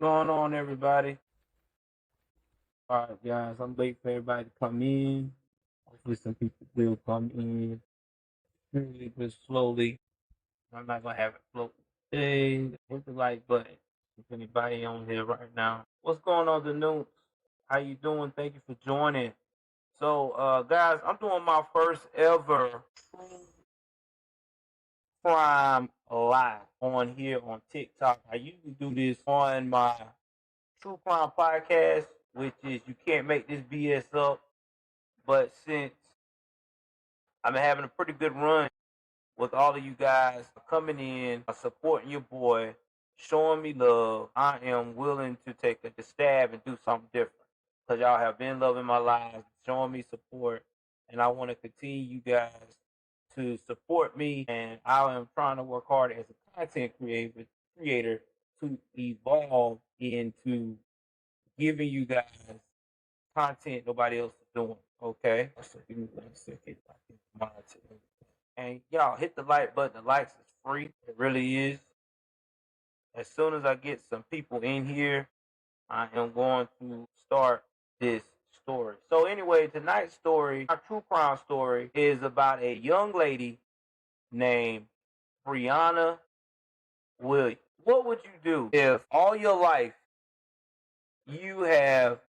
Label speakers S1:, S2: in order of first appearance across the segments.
S1: Going on, everybody? All right, guys, I'm waiting for everybody to come in. Hopefully, some people will come in slowly but slowly. I'm not gonna have it float today. Hit the like button. If anybody on here right now, what's going on, the news? How you doing? Thank you for joining. So, guys, I'm doing my first ever crime live on here on TikTok. I usually do this on my true crime podcast, which is You Can't Make This BS Up. But since I'm having a pretty good run with all of you guys coming in, supporting your boy, showing me love, I am willing to take a stab and do something different. Because y'all have been loving my lives, showing me support, and I want to continue you guys to support me. And I am trying to work hard as a content creator to evolve into giving you guys content nobody else is doing. Okay? So give me 1 second. I can monitor everything. And y'all hit the like button. The likes is free. It really is. As soon as I get some people in here, I am going to start this story. So anyway, tonight's story, our true crime story, is about a young lady named Brianna Williams. What would you do if all your life you have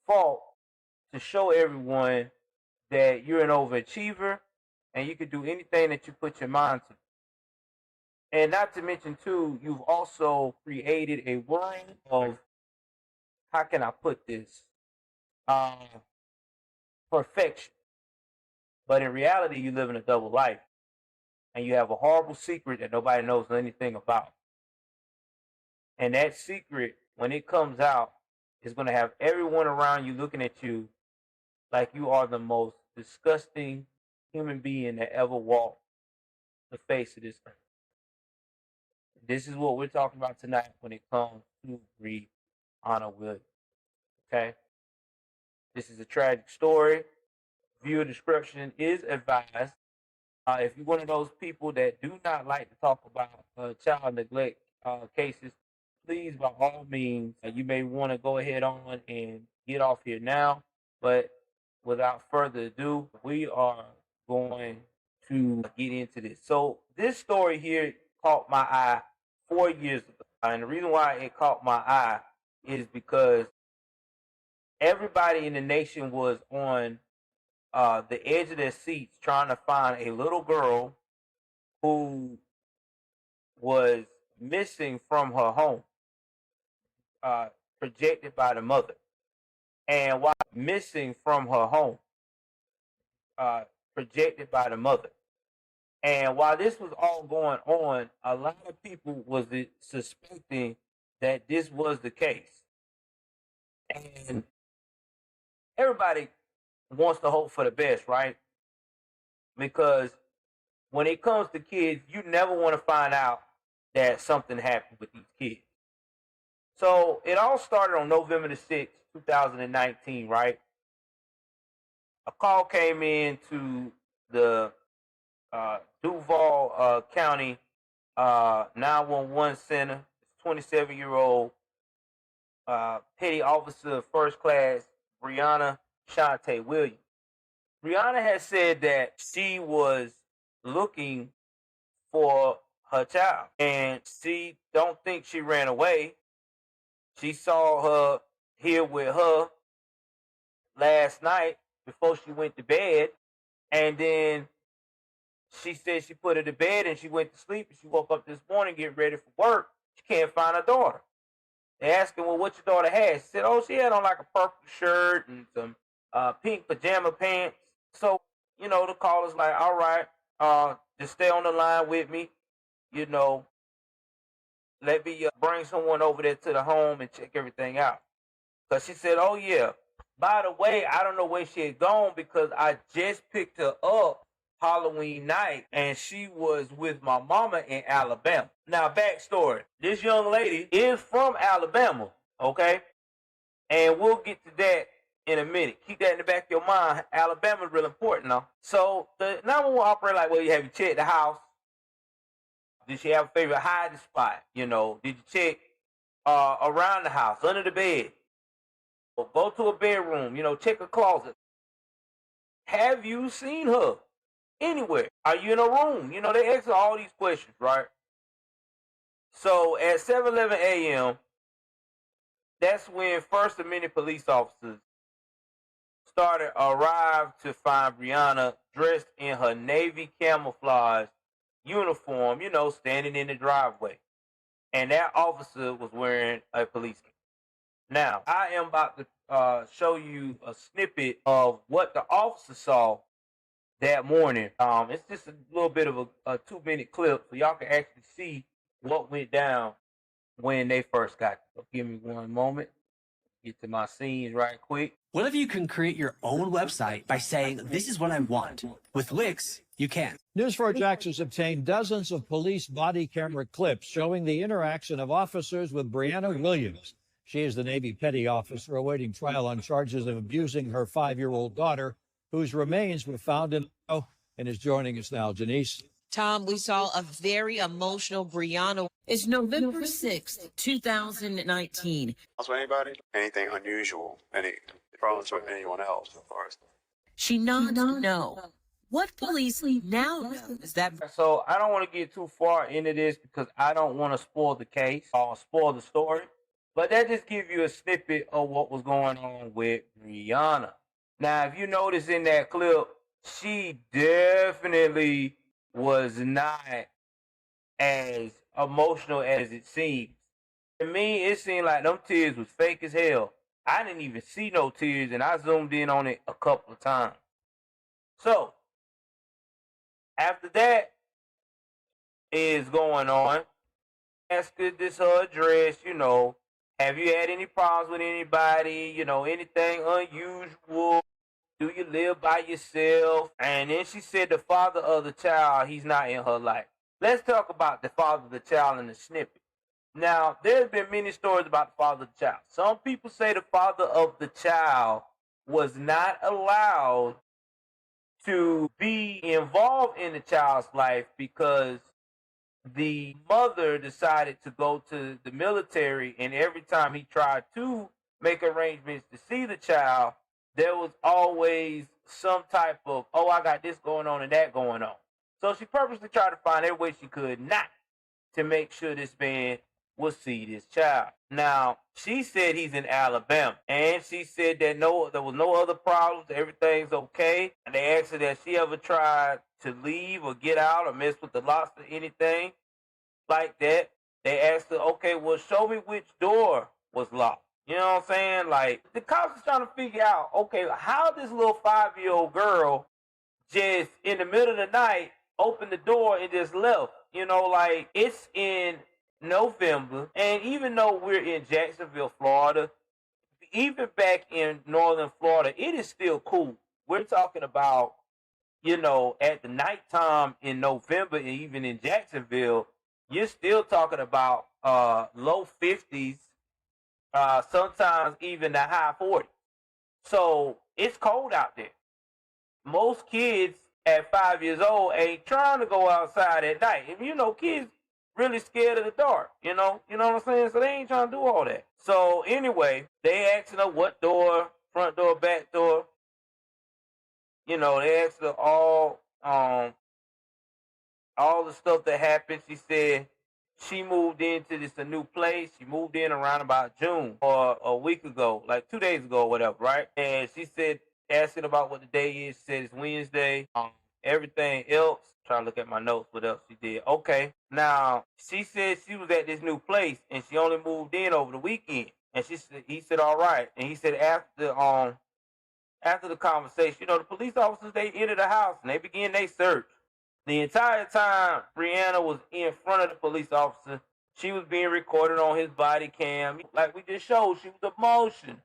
S1: fought to show everyone that you're an overachiever and you can do anything that you put your mind to? And not to mention, too, you've also created a world of, how can I put this, uh, perfection. But in reality, you live in a double life. And you have a horrible secret that nobody knows anything about. And that secret, when it comes out, is going to have everyone around you looking at you like you are the most disgusting human being that ever walked the face of this earth. This is what we're talking about tonight when it comes to Brianna Williams. Okay? This is a tragic story. Viewer discretion is advised. If you're one of those people that do not like to talk about child neglect cases, please, by all means, you may want to go ahead on and get off here now. But without further ado, we are going to get into this. So this story here caught my eye 4 years ago. And the reason why it caught my eye is because everybody in the nation was on the edge of their seats trying to find a little girl who was missing from her home, projected by the mother. And while missing from her home, projected by the mother. And while this was all going on, a lot of people was suspecting that this was the case. And everybody wants to hope for the best, right? Because when it comes to kids, you never want to find out that something happened with these kids. So it all started on November the 6th, 2019, right? A call came in to the Duval County 911 center. 27-year-old petty officer, first class, Brianna Shante Williams. Brianna has said that she was looking for her child, and she don't think she ran away. She saw her here with her last night before she went to bed, and then she said she put her to bed and she went to sleep, and she woke up this morning getting ready for work. She can't find her daughter. They asked her, well, what your daughter had? She said, oh, she had on like a purple shirt and some pink pajama pants. So, the caller's like, all right, just stay on the line with me. Let me bring someone over there to the home and check everything out. Because she said, oh, yeah, by the way, I don't know where she had gone because I just picked her up Halloween night and she was with my mama in Alabama. Now, backstory. This young lady is from Alabama, okay? And we'll get to that in a minute. Keep that in the back of your mind. Alabama is real important now. So the 911 operator like, well, have you checked the house? Did she have a favorite hiding spot? Did you check around the house, under the bed, or go to a bedroom, check a closet. Have you seen her anywhere? Are you in a room? They ask all these questions, right? So at 7:11 a.m., that's when First Amendment police officers arrived to find Brianna dressed in her navy camouflage uniform, standing in the driveway. And that officer was wearing a police cap. Now, I am about to show you a snippet of what the officer saw that morning. It's just a little bit of a 2-minute clip so y'all can actually see what went down when they first got there. So give me one moment. Get to my scenes right quick.
S2: What if you can create your own website by saying, this is what I want? With Wix, you can.
S3: News4Jax has obtained dozens of police body camera clips showing the interaction of officers with Brianna Williams. She is the Navy petty officer awaiting trial on charges of abusing her 5-year-old daughter, whose remains were found in and is joining us now. Janice.
S4: Tom, we saw a very emotional Brianna. It's November 6th, 2019.
S5: With anybody? Anything unusual? Any problems with anyone else as far as?
S4: She nods no. What police now know is that...
S1: So I don't want to get too far into this because I don't want to spoil the case or spoil the story. But that just gives you a snippet of what was going on with Brianna. Now, if you notice in that clip, she definitely was not as emotional as it seems. To me, it seemed like them tears was fake as hell. I didn't even see no tears, and I zoomed in on it a couple of times. So, after that is going on, asked her this her address, have you had any problems with anybody, anything unusual? Do you live by yourself? And then she said the father of the child, he's not in her life. Let's talk about the father of the child in the snippet. Now, there's been many stories about the father of the child. Some people say the father of the child was not allowed to be involved in the child's life because the mother decided to go to the military, and every time he tried to make arrangements to see the child, there was always some type of, I got this going on and that going on. So she purposely tried to find every way she could not to make sure this man would see this child. Now, she said he's in Alabama, and she said that there was no other problems, everything's okay. And they asked her that she ever tried to leave or get out or mess with the locks or anything like that. They asked her, okay, well, show me which door was locked. You know what I'm saying? Like, the cops is trying to figure out, okay, how this little 5-year-old girl just in the middle of the night opened the door and just left. Like, it's in November, and even though we're in Jacksonville, Florida, even back in northern Florida, it is still cool. We're talking about, at the nighttime in November, and even in Jacksonville, you're still talking about low 50s, sometimes even the high 40s. So it's cold out there. Most kids at 5 years old ain't trying to go outside at night. And kids really scared of the dark, you know what I'm saying? So they ain't trying to do all that. So anyway, they asking her what door, front door, back door. They asked her all the stuff that happened. She said she moved into a new place. She moved in around about June or a week ago, like 2 days ago or whatever, right? And she said, asking about what the day is, she said it's Wednesday. Everything else, trying to look at my notes, what else she did. Okay. Now, she said she was at this new place and she only moved in over the weekend. And he said, all right. And he said after the conversation, the police officers, they entered the house and they began their search. The entire time Brianna was in front of the police officer, she was being recorded on his body cam. Like we just showed, she was emotion.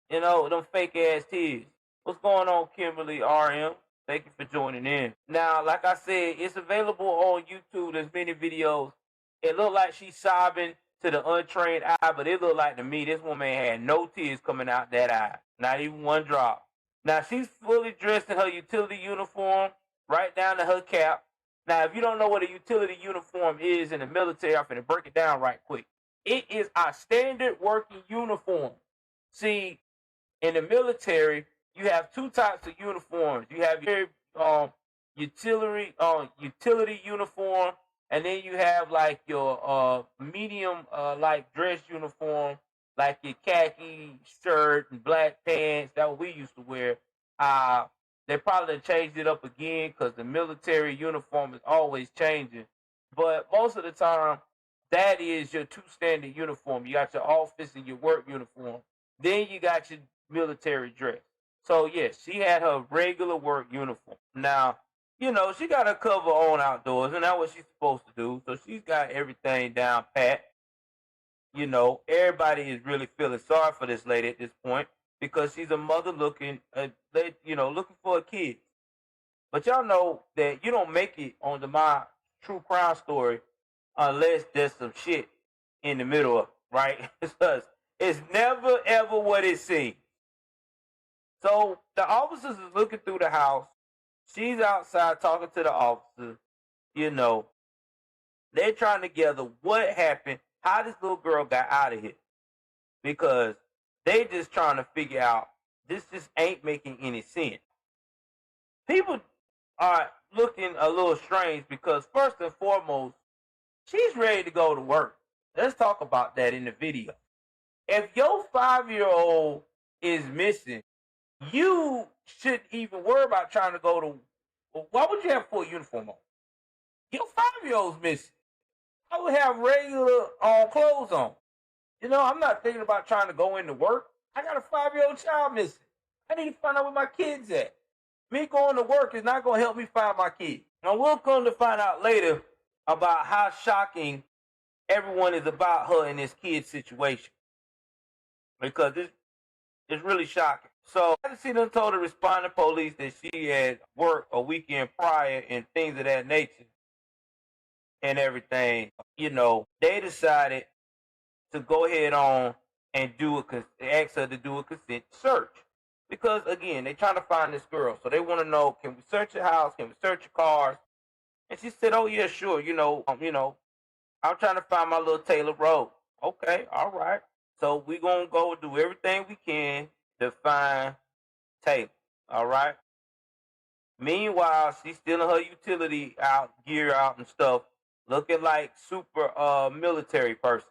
S1: Them fake ass tears. What's going on, Kimberly RM? Thank you for joining in. Now, like I said, it's available on YouTube. There's many videos. It looked like she's sobbing to the untrained eye, but it looked like to me this woman had no tears coming out that eye. Not even one drop. Now, she's fully dressed in her utility uniform, right down to her cap. Now, if you don't know what a utility uniform is in the military, I'm going to break it down right quick. It is our standard working uniform. See, in the military, you have two types of uniforms. You have your utility uniform, and then you have like your medium like dress uniform, like your khaki shirt and black pants. That what we used to wear. They probably changed it up again because the military uniform is always changing. But most of the time, that is your two standard uniform. You got your office and your work uniform. Then you got your military dress. So yes, she had her regular work uniform. Now, she got her cover on outdoors, and that's what she's supposed to do. So she's got everything down pat. Everybody is really feeling sorry for this lady at this point because she's a mother looking for a kid. But y'all know that you don't make it onto my true crime story unless there's some shit in the middle of it, right? Because it's never ever what it seems. So the officers is looking through the house. She's outside talking to the officers. They're trying to gather what happened, how this little girl got out of here. Because they just trying to figure out, this just ain't making any sense. People are looking a little strange because first and foremost, she's ready to go to work. Let's talk about that in the video. If your 5-year-old is missing, you shouldn't even worry about trying to go to. Why would you have a full uniform on? Your 5-year-old's missing. I would have regular clothes on. I'm not thinking about trying to go into work. I got a 5-year-old child missing. I need to find out where my kid's at. Me going to work is not going to help me find my kid. Now, we'll come to find out later about how shocking everyone is about her in this kid situation. Because it's really shocking. So, I see them told to respond to police that she had worked a weekend prior and things of that nature and everything. They decided to go ahead on and ask her to do a consent search. Because, again, they're trying to find this girl. So, they want to know, can we search your house? Can we search your cars? And she said, oh, yeah, sure. I'm trying to find my little Taylor Road. Okay, all right. So, we're going to go do everything we can to find Taylor. All right? Meanwhile, she's still in her utility gear out and stuff, looking like super military person.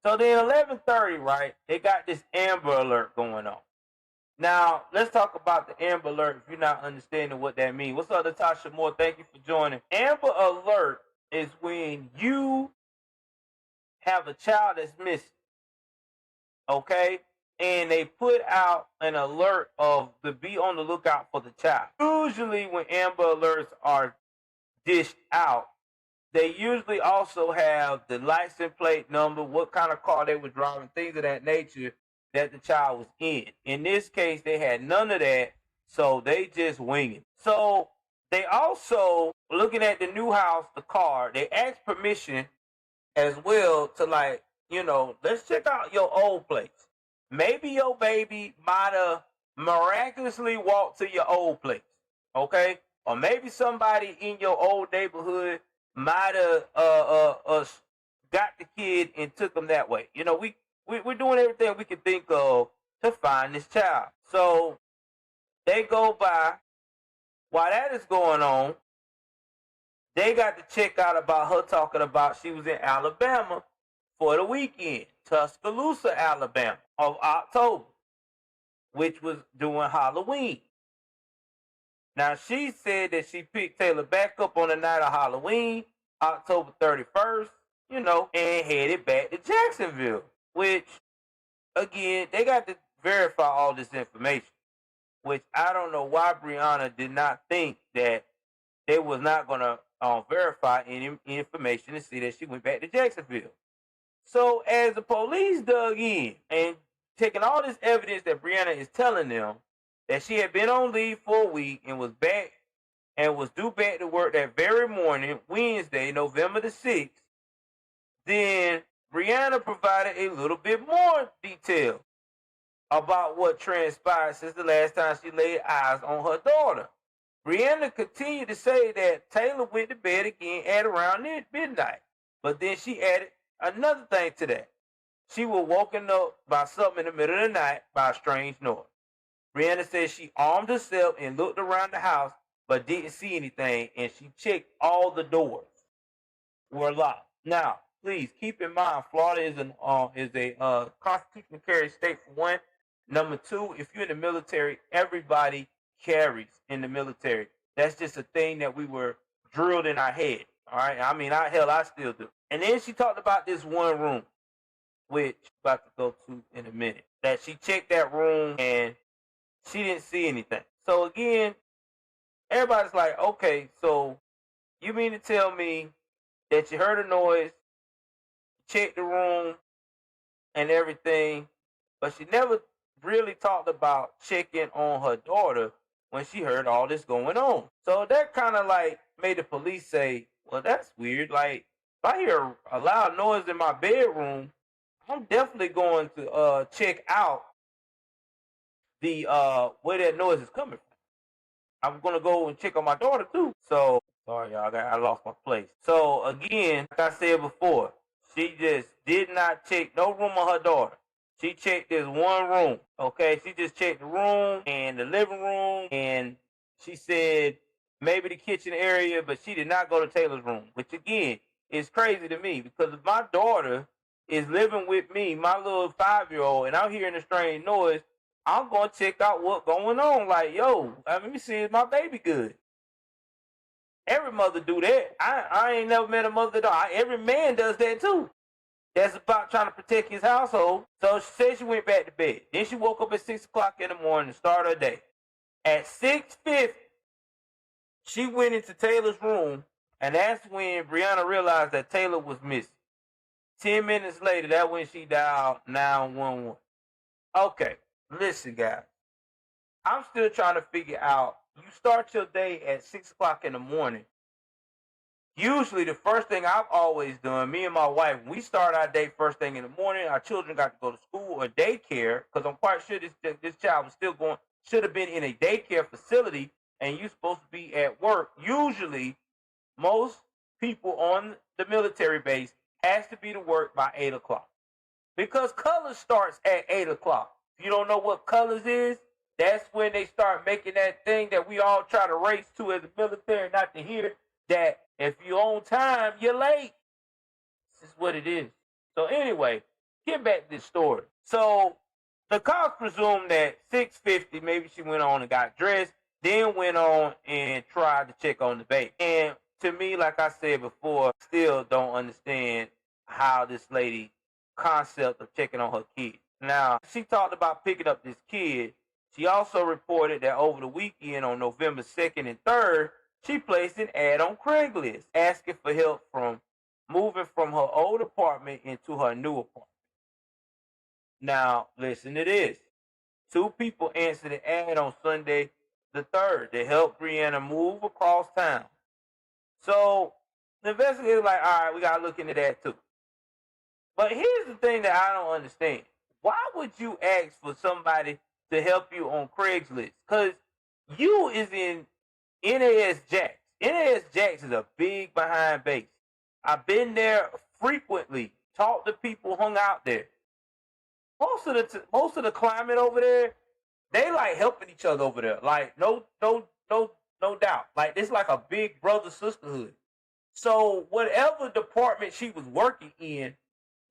S1: So then 11:30, right, they got this Amber Alert going on. Now, let's talk about the Amber Alert if you're not understanding what that means. What's up, Natasha Moore? Thank you for joining. Amber Alert is when you have a child that's missing, okay? And they put out an alert to be on the lookout for the child. Usually when Amber Alerts are dished out, they usually also have the license plate number, what kind of car they were driving, things of that nature that the child was in. In this case, they had none of that, so they just winging. So they also, looking at the new house, the car, they asked permission as well to let's check out your old place. Maybe your baby might have miraculously walked to your old place, okay? Or maybe somebody in your old neighborhood might have got the kid and took them that way. We're doing everything we can think of to find this child. So they go by. While that is going on, they got to check out about her talking about she was in Alabama for the weekend, Tuscaloosa, Alabama, of October, which was doing Halloween. Now, she said that she picked Taylor back up on the night of Halloween, October 31st, and headed back to Jacksonville, which, again, they got to verify all this information, which I don't know why Brianna did not think that they was not going to verify any information to see that she went back to Jacksonville. So, as the police dug in and taking all this evidence that Brianna is telling them, that she had been on leave for a week and was back and was due back to work that very morning, Wednesday, November the 6th, then Brianna provided a little bit more detail about what transpired since the last time she laid eyes on her daughter. Brianna continued to say that Taylor went to bed again at around midnight, but then she added Another thing to that, she was woken up by something in the middle of the night by a strange noise. Brianna says she armed herself and looked around the house but didn't see anything, and she checked all the doors were locked. Now, please keep in mind, Florida is a constitutional carry state for one. Number two, if you're in the military, everybody carries in the military. That's just a thing that we were drilled in our head. All right, I mean, I still do. And then she talked about this one room, which I'm about to go to in a minute. That she checked that room and she didn't see anything. So again, everybody's like, okay, so you mean to tell me that you heard a noise, checked the room and everything, but she never really talked about checking on her daughter when she heard all this going on. So that kind of like made the police say, well, that's weird. Like, if I hear a loud noise in my bedroom, I'm definitely going to check out the where that noise is coming from. I'm gonna go and check on my daughter too. So sorry, y'all, I lost my place. So again, like I said before, she just did not check no room on her daughter. She checked this one room. Okay, she just checked the room and the living room, and she said maybe the kitchen area, but she did not go to Taylor's room, which again is crazy to me because if my daughter is living with me, my little 5-year-old, and I'm hearing a strange noise, I'm going to check out what's going on. Like, yo, let me see if my baby good. Every mother do that. I ain't never met a mother that every man does that too. That's about trying to protect his household. So she said she went back to bed. Then she woke up at 6 o'clock in the morning and started her day. At 6:50, she went into Taylor's room, and that's when Brianna realized that Taylor was missing. 10 minutes later, that's when she dialed 911. Okay. Listen, guys, I'm still trying to figure out, you start your day at 6 o'clock in the morning. Usually the first thing I've always done, me and my wife, when we start our day first thing in the morning, our children got to go to school or daycare, because I'm quite sure this child was still should have been in a daycare facility, and you're supposed to be at work. Usually, most people on the military base has to be to work by 8 o'clock. Because colors starts at 8 o'clock. If you don't know what colors is, that's when they start making that thing that we all try to race to as a military, not to hear that if you're on time, you're late. This is what it is. So anyway, get back to this story. So the cops presume that 6:50, maybe she went on and got dressed, then went on and tried to check on the baby. And to me, like I said before, still don't understand how this lady concept of checking on her kid. Now, she talked about picking up this kid. She also reported that over the weekend on November 2nd and 3rd, she placed an ad on Craigslist asking for help from moving from her old apartment into her new apartment. Now, listen to this. 2 people answered the ad on Sunday the 3rd to help Brianna move across town. So the investigators like, all right, we got to look into that too. But here's the thing that I don't understand. Why would you ask for somebody to help you on Craigslist? Because you is in NAS Jax. NAS Jax is a big behind base. I've been there frequently, talked to people, hung out there. Most of the climate over there, they like helping each other over there. Like no doubt. Like it's like a big brother sisterhood. So whatever department she was working in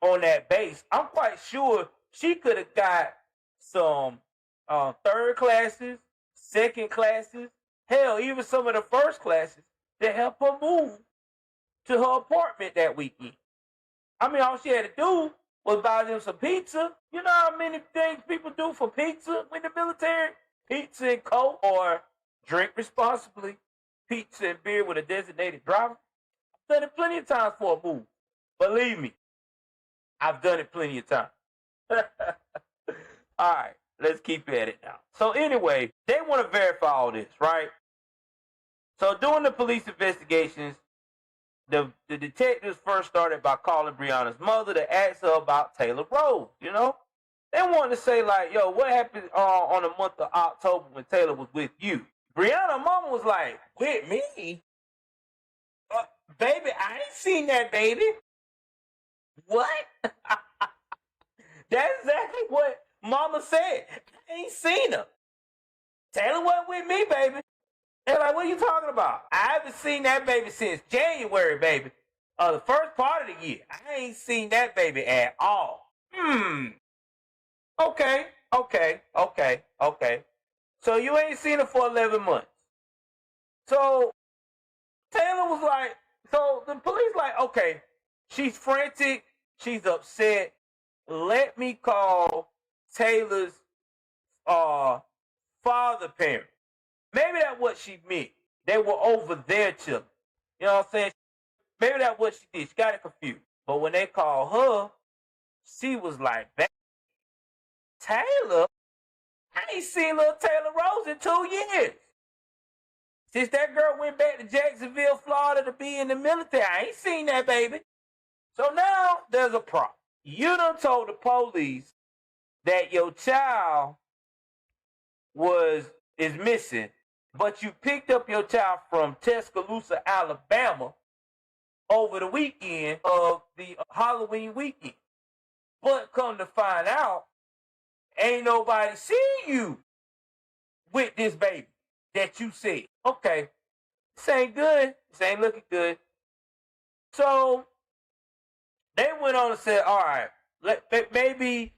S1: on that base, I'm quite sure she could have got some third classes, second classes, hell, even some of the first classes to help her move to her apartment that weekend. I mean, all she had to do was buy them some pizza. You know how many things people do for pizza in the military? Pizza and Coke, or drink responsibly, pizza and beer with a designated driver. I've done it plenty of times for a move. Believe me, I've done it plenty of times. All right, let's keep at it now. So anyway, they want to verify all this, right? So during the police investigations, the detectives first started by calling Brianna's mother to ask her about Taylor Rose, you know? They wanted to say, like, yo, what happened on the month of October when Taylor was with you? Brianna's mama was like, with me? Baby, I ain't seen that baby. What? That's exactly what Mama said. I ain't seen her. Taylor wasn't with me, baby. They're like, what are you talking about? I haven't seen that baby since January, baby. The first part of the year. I ain't seen that baby at all. Okay. So you ain't seen her for 11 months. So Taylor was like, so the police like, okay, she's frantic, she's upset. Let me call Taylor's father parent. Maybe that's what she meant. They were over there chilling. You know what I'm saying? Maybe that's what she did. She got it confused. But when they called her, she was like, Taylor? I ain't seen little Taylor Rose in 2 years. Since that girl went back to Jacksonville, Florida to be in the military, I ain't seen that baby. So now there's a problem. You done told the police that your child is missing, but you picked up your child from Tuscaloosa, Alabama over the weekend of the Halloween weekend. But come to find out, ain't nobody seen you with this baby that you said. Okay, this ain't good. This ain't looking good. So they went on and said, all right, maybe,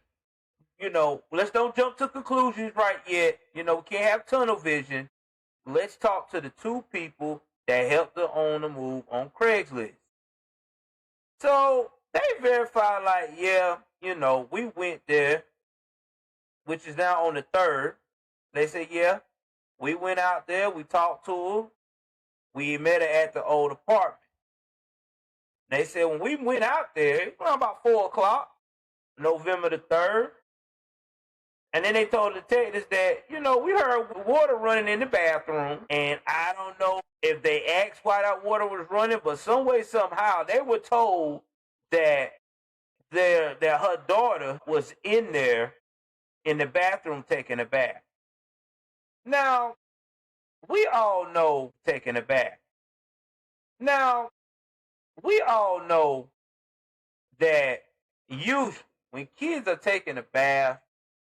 S1: let's don't jump to conclusions right yet. We can't have tunnel vision. Let's talk to the two people that helped the owner move on Craigslist. So they verified, like, yeah, we went there, which is now on the 3rd. They said, yeah, we went out there, we talked to her, we met her at the old apartment. They said when we went out there, it was about 4 o'clock, November the 3rd. And then they told the detectives that, we heard water running in the bathroom. And I don't know if they asked why that water was running, but some way, somehow, they were told that her daughter was in there in the bathroom taking a bath. Now, we all know taking a bath. Now, we all know that usually when kids are taking a bath,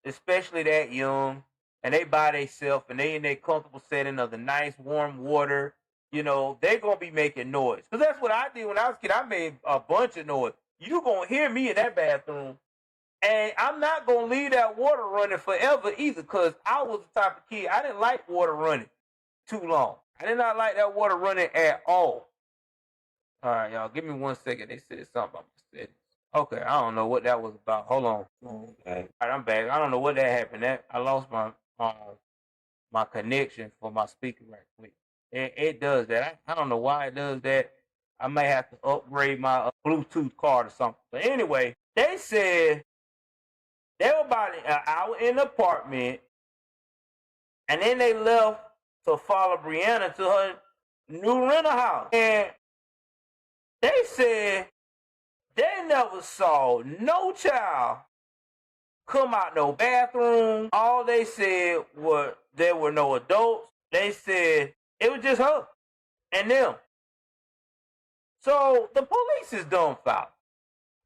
S1: especially that young, and they by themselves and they in their comfortable setting of the nice warm water, they're going to be making noise. Because that's what I did when I was a kid. I made a bunch of noise. You're going to hear me in that bathroom. And I'm not going to leave that water running forever either, because I was the type of kid, I didn't like water running too long. I did not like that water running at all. All right, y'all, give me 1 second. They said something about my settings. Okay, I don't know what that was about. Hold on. Okay. All right, I'm back. I don't know what that happened. I lost my connection for my speaker right quick. It does that. I don't know why it does that. I may have to upgrade my Bluetooth card or something. But anyway, they said they were about an hour in the apartment, and then they left to follow Brianna to her new rental house. And they said they never saw no child come out no bathroom. All they said were there were no adults. They said it was just her and them. So the police is dumbfounded.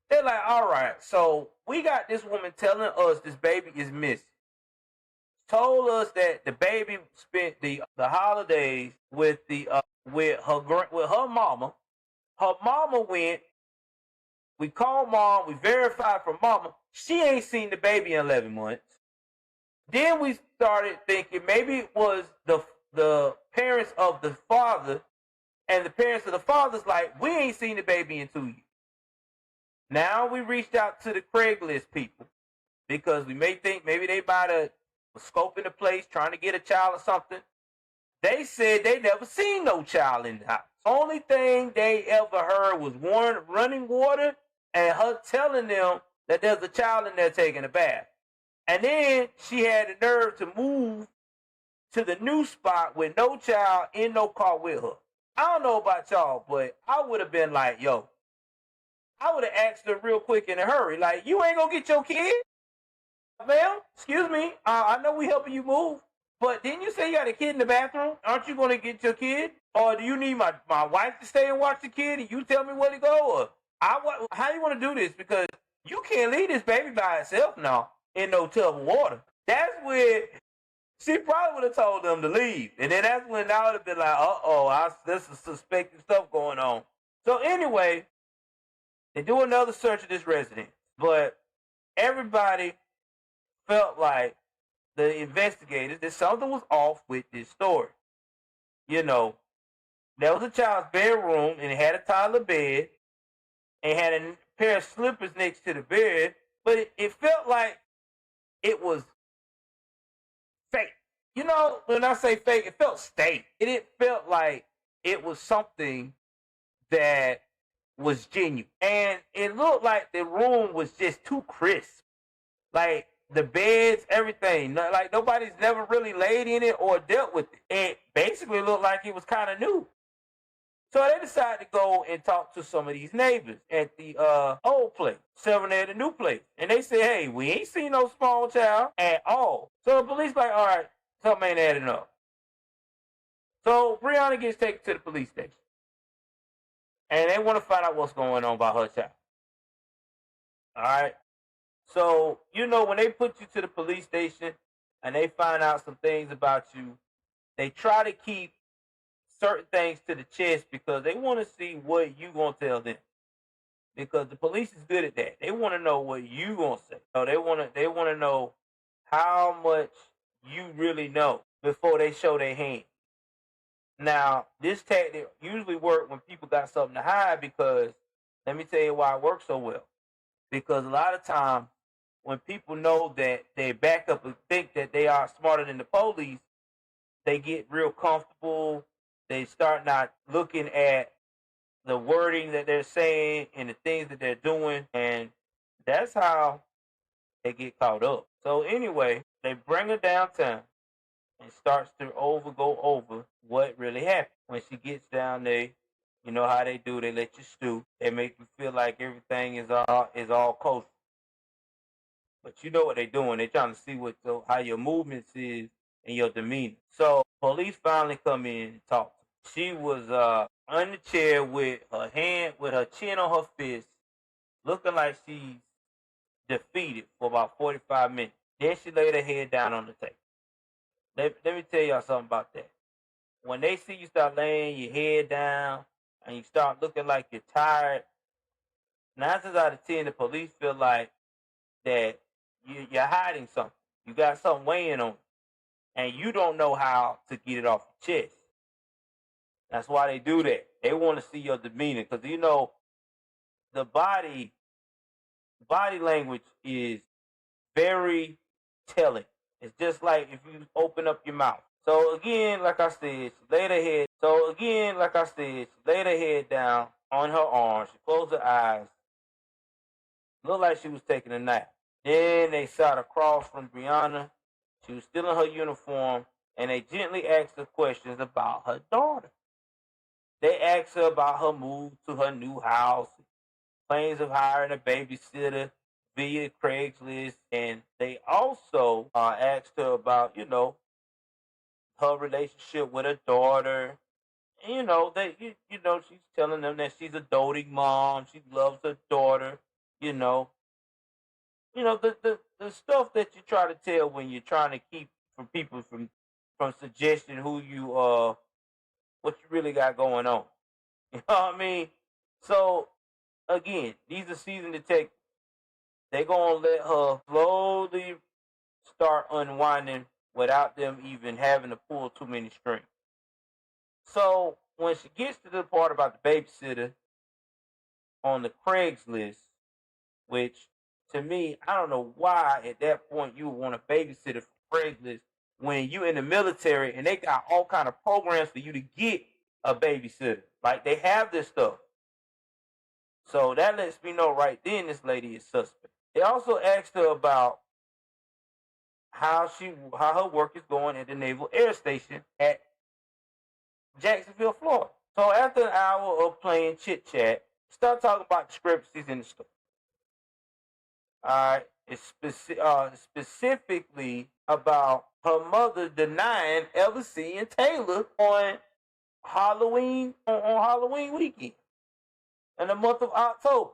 S1: They're like, all right, so we got this woman telling us this baby is missing. Told us that the baby spent the holidays with her mama. Her mama went. We called mom. We verified from mama. She ain't seen the baby in 11 months. Then we started thinking maybe it was the parents of the father, and the parents of the father's like, we ain't seen the baby in 2 years. Now we reached out to the Craigslist people because we may think maybe they might have was scoping the place, trying to get a child or something. They said they never seen no child in the house. Only thing they ever heard was running water and her telling them that there's a child in there taking a bath. And then she had the nerve to move to the new spot with no child in no car with her. I don't know about y'all, but I would have been like, yo, I would have asked her real quick in a hurry, like, you ain't gonna get your kid? Ma'am, excuse me, I know we helping you move, but didn't you say you got a kid in the bathroom? Aren't you gonna get your kid? Or do you need my wife to stay and watch the kid and you tell me where to go? Or How you want to do this? Because you can't leave this baby by itself now in no tub of water. That's where she probably would have told them to leave. And then that's when I would have been like, there's some suspected stuff going on. So anyway, they do another search of this residence. But everybody felt like the investigators that something was off with this story. You know, there was a child's bedroom and it had a toddler bed and had a pair of slippers next to the bed, but it felt like it was fake. You know, when I say fake, it felt state. It felt like it was something that was genuine. And it looked like the room was just too crisp. Like the beds, everything. Like nobody's never really laid in it or dealt with it. It basically looked like it was kind of new. So they decided to go and talk to some of these neighbors at the old place, seven at the new place. And they said, hey, we ain't seen no small child at all. So the police like, all right, something ain't adding up. So Brianna gets taken to the police station. And they want to find out what's going on about her child. All right. So, you know, when they put you to the police station and they find out some things about you, they try to keep certain things to the chest because they want to see what you going to tell them. Because the police is good at that. They want to know what you going to say. So they want to know how much you really know before they show their hand. Now, this tactic usually works when people got something to hide because, let me tell you why it works so well. Because a lot of times, when people know that they back up and think that they are smarter than the police, they get real comfortable. They start not looking at the wording that they're saying and the things that they're doing. And that's how they get caught up. So anyway, they bring her downtown and starts to go over what really happened. When she gets down there, you know how they do. They let you stew. They make you feel like everything is all kosher. But you know what they're doing. They're trying to see how your movements is and your demeanor. So police finally come in and talk. She was on the chair with her chin on her fist, looking like she's defeated for about 45 minutes. Then she laid her head down on the table. Let me tell y'all something about that. When they see you start laying your head down and you start looking like you're tired, 9 times out of 10, the police feel like that you're hiding something. You got something weighing on you, and you don't know how to get it off your chest. That's why they do that. They want to see your demeanor because, you know, the body language is very telling. It's just like if you open up your mouth. So again, like I said, she laid her head down on her arm. She closed her eyes. Looked like she was taking a nap. Then they sat across from Brianna. She was still in her uniform, and they gently asked her questions about her daughter. They asked her about her move to her new house, plans of hiring a babysitter via Craigslist, and they also asked her about, you know, her relationship with her daughter. And, you know, she's telling them that she's a doting mom. She loves her daughter. You know the stuff that you try to tell when you're trying to keep from people from suggesting who you what you really got going on. You know what I mean? So again, these are seasoned detectives. They're gonna let her slowly start unwinding without them even having to pull too many strings. So when she gets to the part about the babysitter on the Craigslist, which to me, I don't know why at that point you would want a babysitter for Craigslist when you in the military and they got all kind of programs for you to get a babysitter. Like they have this stuff. So that lets me know right then this lady is suspect. They also asked her about how her work is going at the Naval Air Station at Jacksonville, Florida. So after an hour of playing chit chat, start talking about discrepancies in the story. All right, it's specifically about her mother denying ever seeing Taylor on Halloween weekend. in the month of October.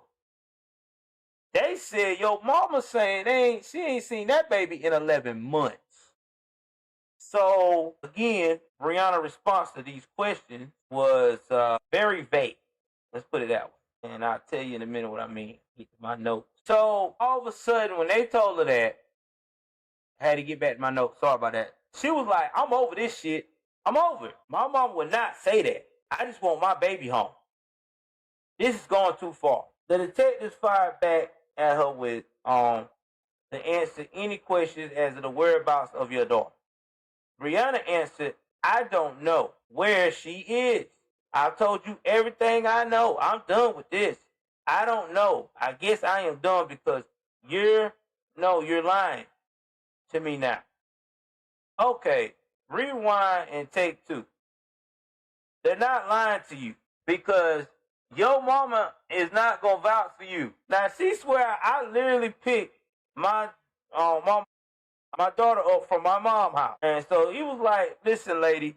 S1: They said your mama saying she ain't seen that baby in 11 months. So again, Brianna's response to these questions was very vague. Let's put it that way. And I'll tell you in a minute what I mean. Get to my notes. So all of a sudden, when they told her that, I had to get back to my notes. Sorry about that. She was like, I'm over this shit. I'm over it. My mom would not say that. I just want my baby home. This is going too far. The detectives fired back at her with to answer any questions as to the whereabouts of your daughter. Brianna answered, I don't know where she is. I've told you everything I know. I'm done with this. I don't know. I guess I am done because you're lying to me now. Okay, rewind and take two. They're not lying to you because your mama is not going to vouch for you. Now, she swear I literally picked my daughter up from my mom's house. And so he was like, listen, lady,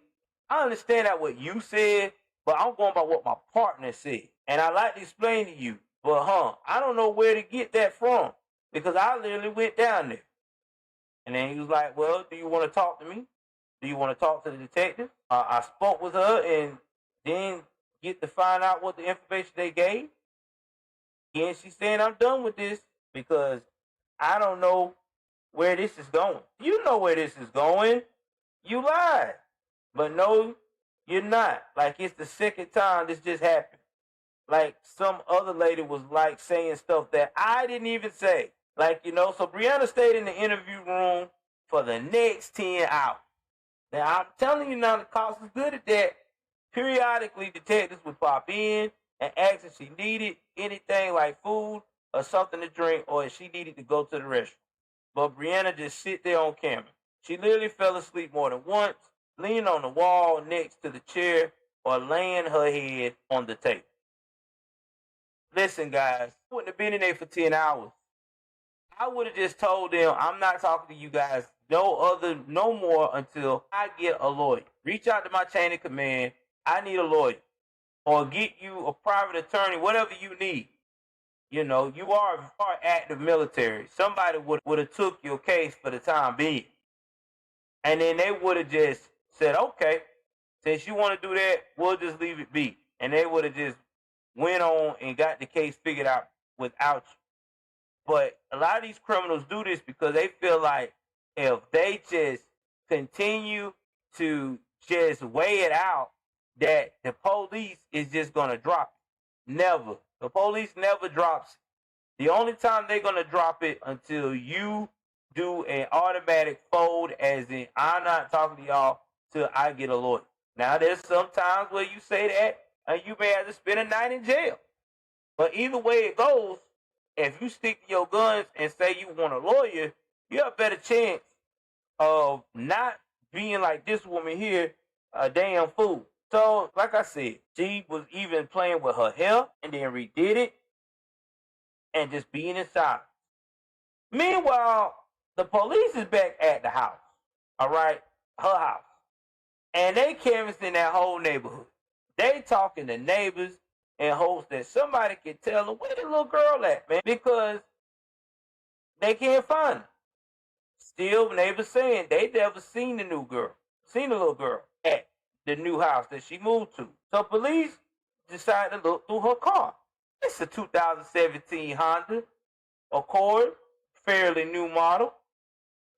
S1: I understand that what you said, but I'm going by what my partner said. And I like to explain to you, but I don't know where to get that from because I literally went down there. And then he was like, well, do you want to talk to me? Do you want to talk to the detective? I spoke with her and then get to find out what the information they gave. And she's saying, I'm done with this because I don't know where this is going. You know where this is going. You lied. But no, you're not. Like it's the second time this just happened. Like some other lady was like saying stuff that I didn't even say. Like, so Brianna stayed in the interview room for the next 10 hours. Now, I'm telling you now, the cops is good at that. Periodically, detectives would pop in and ask if she needed anything like food or something to drink or if she needed to go to the restroom. But Brianna just sit there on camera. She literally fell asleep more than once, leaning on the wall next to the chair or laying her head on the table. Listen, guys, I wouldn't have been in there for 10 hours. I would have just told them, I'm not talking to you guys no more until I get a lawyer. Reach out to my chain of command. I need a lawyer. Or get you a private attorney, whatever you need. You are active military. Somebody would have took your case for the time being. And then they would have just said, okay, since you want to do that, we'll just leave it be. And they would have just went on and got the case figured out without you. But a lot of these criminals do this because they feel like if they just continue to just weigh it out, that the police is just going to drop it. Never. The police never drops it. The only time they're going to drop it until you do an automatic fold, as in, I'm not talking to y'all till I get a lawyer. Now, there's some times where you say that and you may have to spend a night in jail. But either way it goes, if you stick to your guns and say you want a lawyer, you have a better chance of not being like this woman here, a damn fool. So, like I said, she was even playing with her hair and then redid it and just being in silence. Meanwhile, the police is back at the house, all right, her house. And they canvassing that whole neighborhood. They talking to neighbors in hopes that somebody can tell them where the little girl at, man, because they can't find her. Still, neighbors saying they never seen the little girl at the new house that she moved to. So police decided to look through her car. It's a 2017 Honda Accord, fairly new model,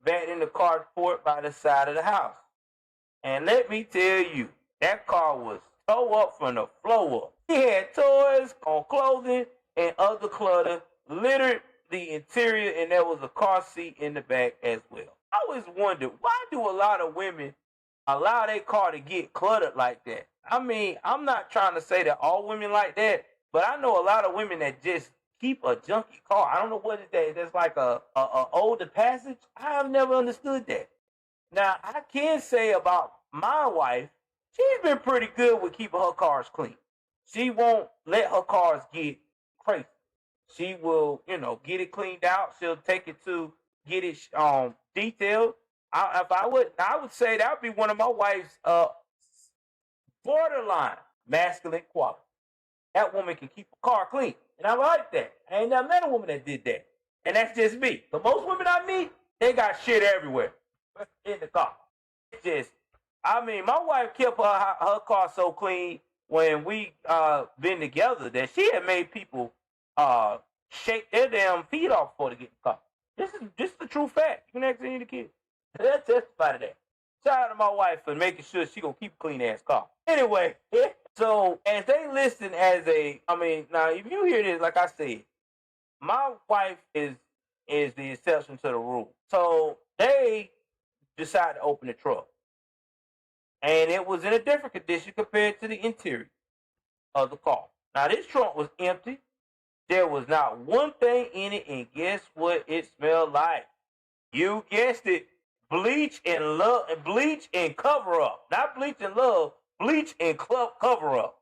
S1: back in the carport by the side of the house. And let me tell you, that car was tore up from the floor up. He had toys on clothing and other clutter littered the interior, and there was a car seat in the back as well. I always wondered, why do a lot of women allow their car to get cluttered like that? I mean, I'm not trying to say that all women like that, but I know a lot of women that just keep a junky car. I don't know what it is. That's like a older passage. I have never understood that. Now, I can say about my wife, she's been pretty good with keeping her cars clean. She won't let her cars get crazy. She will, get it cleaned out. She'll take it to get it detailed. I would say that would be one of my wife's borderline masculine qualities. that woman can keep a car clean. And I like that. I ain't never met a woman that did that. And that's just me. But most women I meet, they got shit everywhere in the car. It's just, I mean, my wife kept her car so clean when we been together that she had made people shake their damn feet off before they get in the car. This is the true fact. You can ask any of the kids. They'll testify to that. Shout out to my wife for making sure she gonna keep a clean ass car. Anyway, so as they listen as now if you hear this, like I said, my wife is the exception to the rule. So they decided to open the trunk. And it was in a different condition compared to the interior of the car. Now this trunk was empty. There was not one thing in it, and guess what it smelled like? You guessed it. Bleach and love, bleach and cover up. Not bleach and love, bleach and cover up.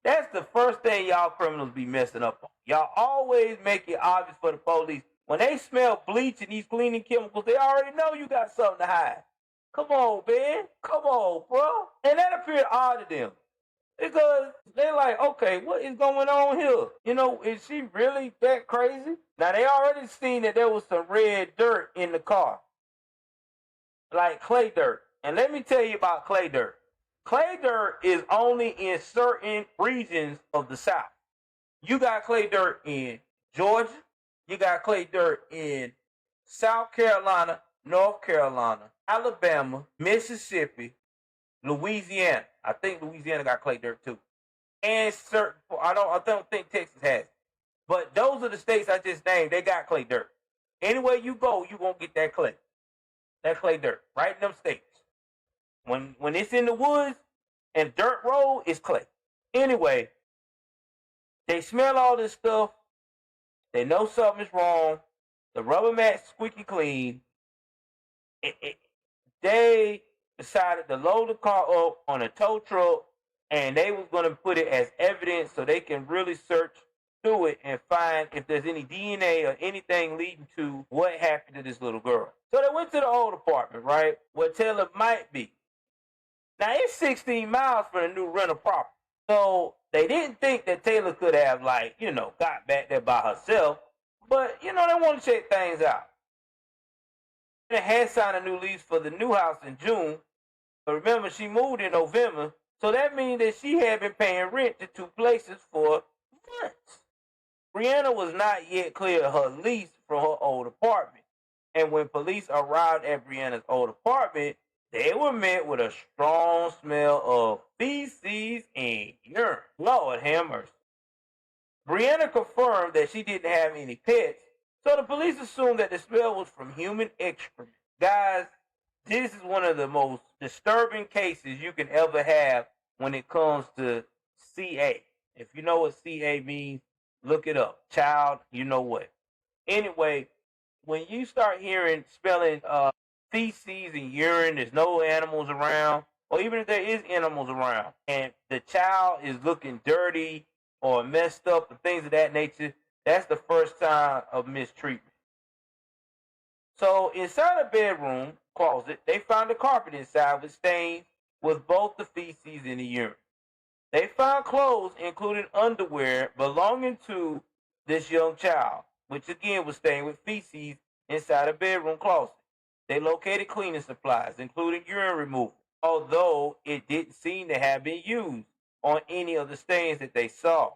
S1: That's the first thing y'all criminals be messing up on. Y'all always make it obvious for the police. When they smell bleach and these cleaning chemicals, they already know you got something to hide. Come on, man. Come on, bro. And that appeared odd to them. Because they're like, okay, what is going on here? You know, is she really that crazy? Now, they already seen that there was some red dirt in the car. Like clay dirt. And let me tell you about clay dirt. Clay dirt is only in certain regions of the South. You got clay dirt in Georgia. You got clay dirt in South Carolina, North Carolina, Alabama, Mississippi, Louisiana. I think Louisiana got clay dirt too. And certain, I don't think Texas has it. But those are the states I just named. They got clay dirt. Anywhere you go, you won't get that clay. That clay dirt, right in them states. When it's in the woods and dirt road, it's clay. Anyway, they smell all this stuff. They know something's wrong. The rubber mat's squeaky clean. They decided to load the car up on a tow truck, and they was going to put it as evidence so they can really search through it and find if there's any DNA or anything leading to what happened to this little girl. So they went to the old apartment, right, where Taylor might be. Now, it's 16 miles from the new rental property. So they didn't think that Taylor could have, got back there by herself. But, they want to check things out. They had signed a new lease for the new house in June. But remember, she moved in November. So that means that she had been paying rent to two places for months. Brianna was not yet cleared of her lease from her old apartment. And when police arrived at Brianna's old apartment, they were met with a strong smell of feces and urine. Lord have mercy. Brianna confirmed that she didn't have any pets, so the police assumed that the smell was from human excrement. Guys, this is one of the most disturbing cases you can ever have when it comes to CA. If you know what CA means, look it up. Child, you know what. Anyway, when you start smelling feces and urine, there's no animals around, or even if there is animals around, and the child is looking dirty or messed up and things of that nature, that's the first sign of mistreatment. So inside a bedroom closet, they found a carpet inside with stains with both the feces and the urine. They found clothes, including underwear, belonging to this young child, which again was stained with feces inside a bedroom closet. They located cleaning supplies, including urine removal, although it didn't seem to have been used on any of the stains that they saw.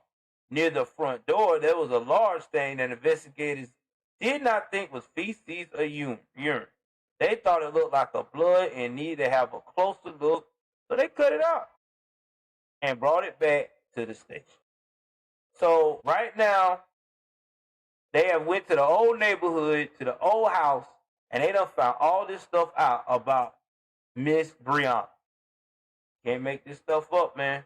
S1: Near the front door, there was a large stain that investigators did not think was feces or urine. They thought it looked like a blood and needed to have a closer look, so they cut it out and brought it back to the station. So right now, they have went to the old neighborhood, to the old house, and they done found all this stuff out about Miss Brianna. Can't make this stuff up, man.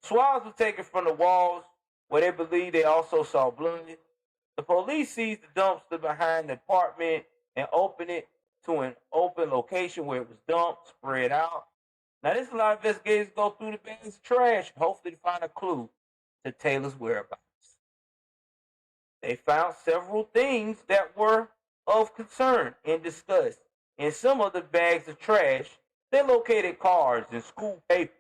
S1: Swabs were taken from the walls where they believe they also saw blood. The police seized the dumpster behind the apartment and opened it to an open location where it was dumped, spread out. Now, this is a lot of investigators go through the bags of trash and hopefully find a clue to Taylor's whereabouts. They found several things that were of concern and discussed. In some of the bags of trash, they located cards and school papers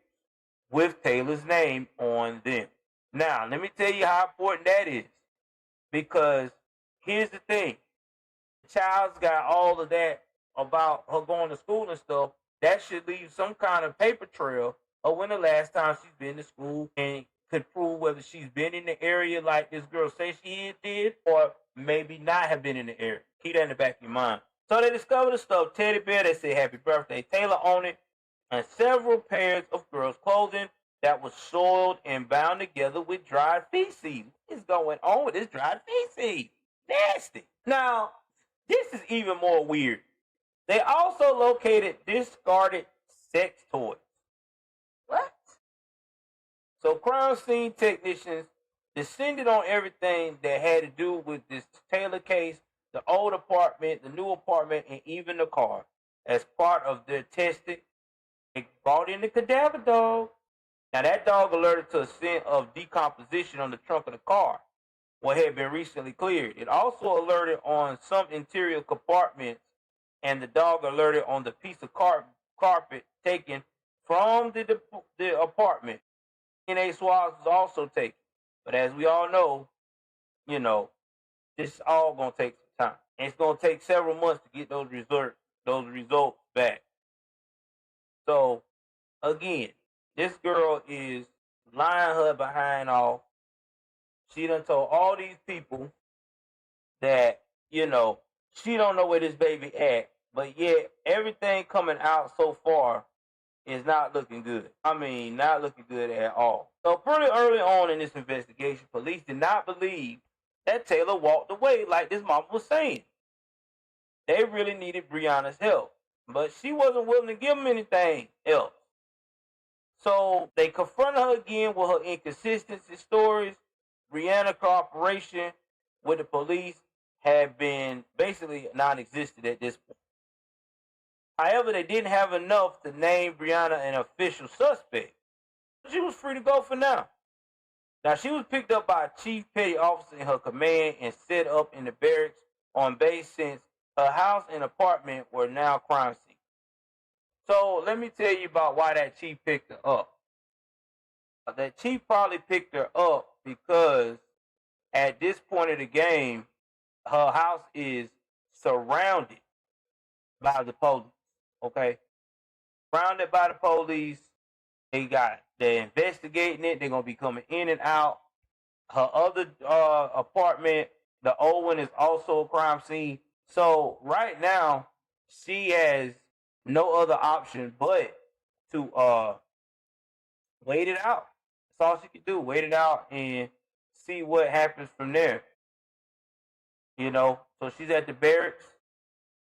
S1: with Taylor's name on them. Now, let me tell you how important that is. Because here's the thing. The child's got all of that about her going to school and stuff. That should leave some kind of paper trail of when the last time she's been to school and could prove whether she's been in the area like this girl says she did or maybe not have been in the area. Keep that in the back of your mind. So they discovered a stuffed teddy bear that said happy birthday Taylor on it and several pairs of girls' clothing that was soiled and bound together with dried feces. What is going on with this dried feces? Nasty. Now, this is even more weird. They also located discarded sex toys. What? So crime scene technicians descended on everything that had to do with this Taylor case, the old apartment, the new apartment, and even the car. As part of their testing, they brought in the cadaver dog. Now that dog alerted to a scent of decomposition on the trunk of the car, what had been recently cleared. It also alerted on some interior compartments, and the dog alerted on the piece of carpet taken from the apartment. DNA swabs was also taken. But as we all know, this is all going to take some time. And it's going to take several months to get those results back. So, again, this girl is lying her behind off. She done told all these people that, she don't know where this baby at. But yet, everything coming out so far is not looking good. I mean, not looking good at all. So pretty early on in this investigation, police did not believe that Taylor walked away like this mama was saying. They really needed Brianna's help, but she wasn't willing to give them anything else. So they confronted her again with her inconsistency stories. Brianna's cooperation with the police had been basically non-existent at this point. However, they didn't have enough to name Brianna an official suspect. She was free to go for now. Now, she was picked up by a chief petty officer in her command and set up in the barracks on base since her house and apartment were now crime scenes. So let me tell you about why that chief picked her up. That chief probably picked her up because at this point of the game, her house is surrounded by the police. Okay? Surrounded by the police. They're investigating it. They're going to be coming in and out. Her other apartment, the old one, is also a crime scene. So right now, she has no other option but to wait it out. That's all she can do. Wait it out and see what happens from there. So she's at the barracks,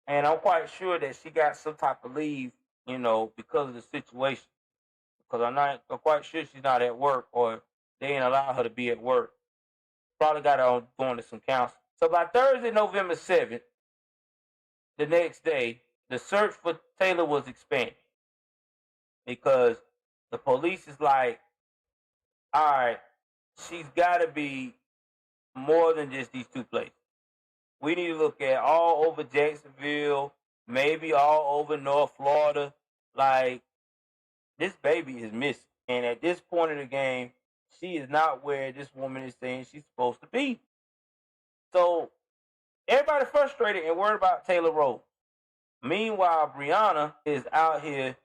S1: and I'm quite sure that she got some type of leave, because of the situation. Because I'm quite sure she's not at work, or they ain't allow her to be at work. Probably got her going to some counseling. So by Thursday, November 7th, the next day, the search for Taylor was expanded. Because the police is like, all right, she's got to be more than just these two places. We need to look at all over Jacksonville, maybe all over North Florida. Like, this baby is missing. And at this point in the game, she is not where this woman is saying she's supposed to be. So, everybody frustrated and worried about Taylor Rose. Meanwhile, Brianna is out here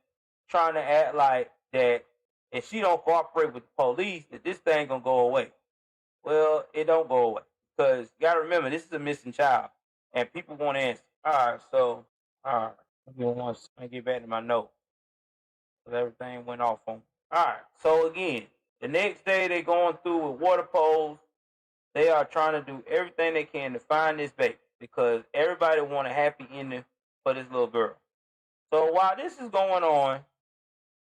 S1: trying to act like that if she don't cooperate with the police, that this thing gonna go away. Well, it don't go away. Because you gotta remember, this is a missing child. And people want to answer. Alright, let me get back to my note. Because everything went off on me. Alright, so again, the next day they're going through with water poles. They are trying to do everything they can to find this baby. Because everybody want a happy ending for this little girl. So while this is going on,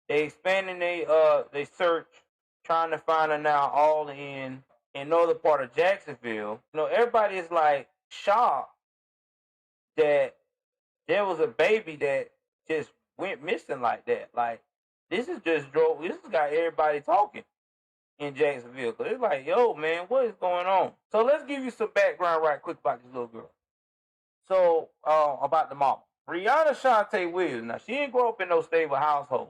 S1: they expanding they search, trying to find her now all in northern part of Jacksonville. Everybody is like shocked that there was a baby that just went missing like that. Like, this has got everybody talking in Jacksonville. Cause it's like, yo, man, what is going on? So let's give you some background right quick about this little girl. So, about the mama. Brianna Shante Williams. Now, she didn't grow up in no stable household.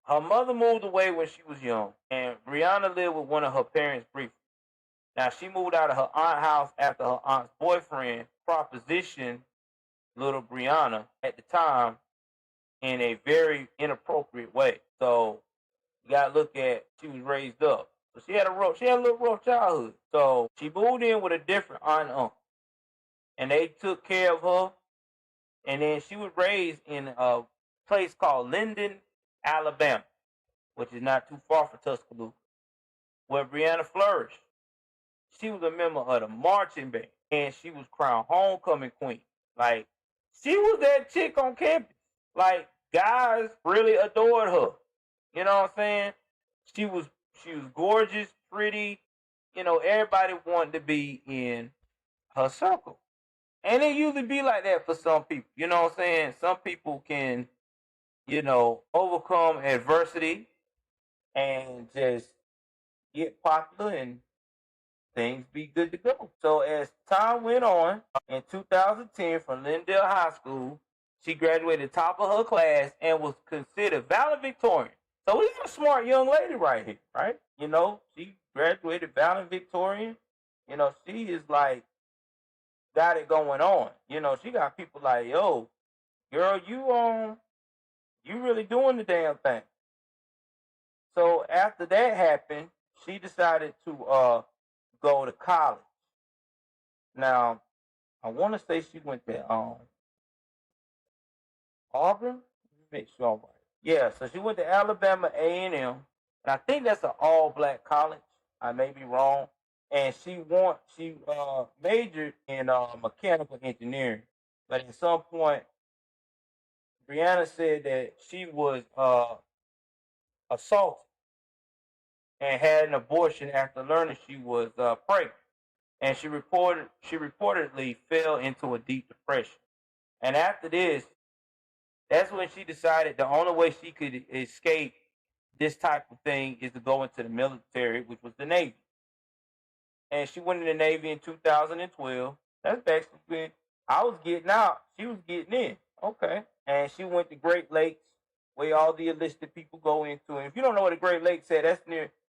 S1: Her mother moved away when she was young, and Brianna lived with one of her parents briefly. Now, she moved out of her aunt's house after her aunt's boyfriend propositioned little Brianna at the time in a very inappropriate way. So you gotta look at she was raised up. So she had a little rough childhood. So she moved in with a different aunt and uncle, and they took care of her. And then she was raised in a place called Linden, Alabama, which is not too far from Tuscaloosa, where Brianna flourished. She was a member of the marching band, and she was crowned homecoming queen. Like, she was that chick on campus. Like, guys really adored her. You know what I'm saying? She was gorgeous, pretty. You know, everybody wanted to be in her circle. And it usually be like that for some people. You know what I'm saying? Some people can, overcome adversity and just get popular and things be good to go. So as time went on, in 2010 from Lindale High School, she graduated top of her class and was considered valedictorian. So this is a smart young lady right here, right? She graduated valedictorian. She is like, got it going on. She got people like, yo, girl, you really doing the damn thing. So after that happened, she decided to go to college. Now, I want to say she went to Auburn. Make sure I'm right. Yeah, so she went to Alabama A&M, and I think that's an all-black college. I may be wrong. And she majored in mechanical engineering. But at some point, Brianna said that she was assaulted and had an abortion after learning she was pregnant. And she reportedly fell into a deep depression. And after this, that's when she decided the only way she could escape this type of thing is to go into the military, which was the Navy. And she went in the Navy in 2012. That's basically when I was getting out. She was getting in. Okay. And she went to Great Lakes, where all the enlisted people go into. And if you don't know what the Great Lakes is,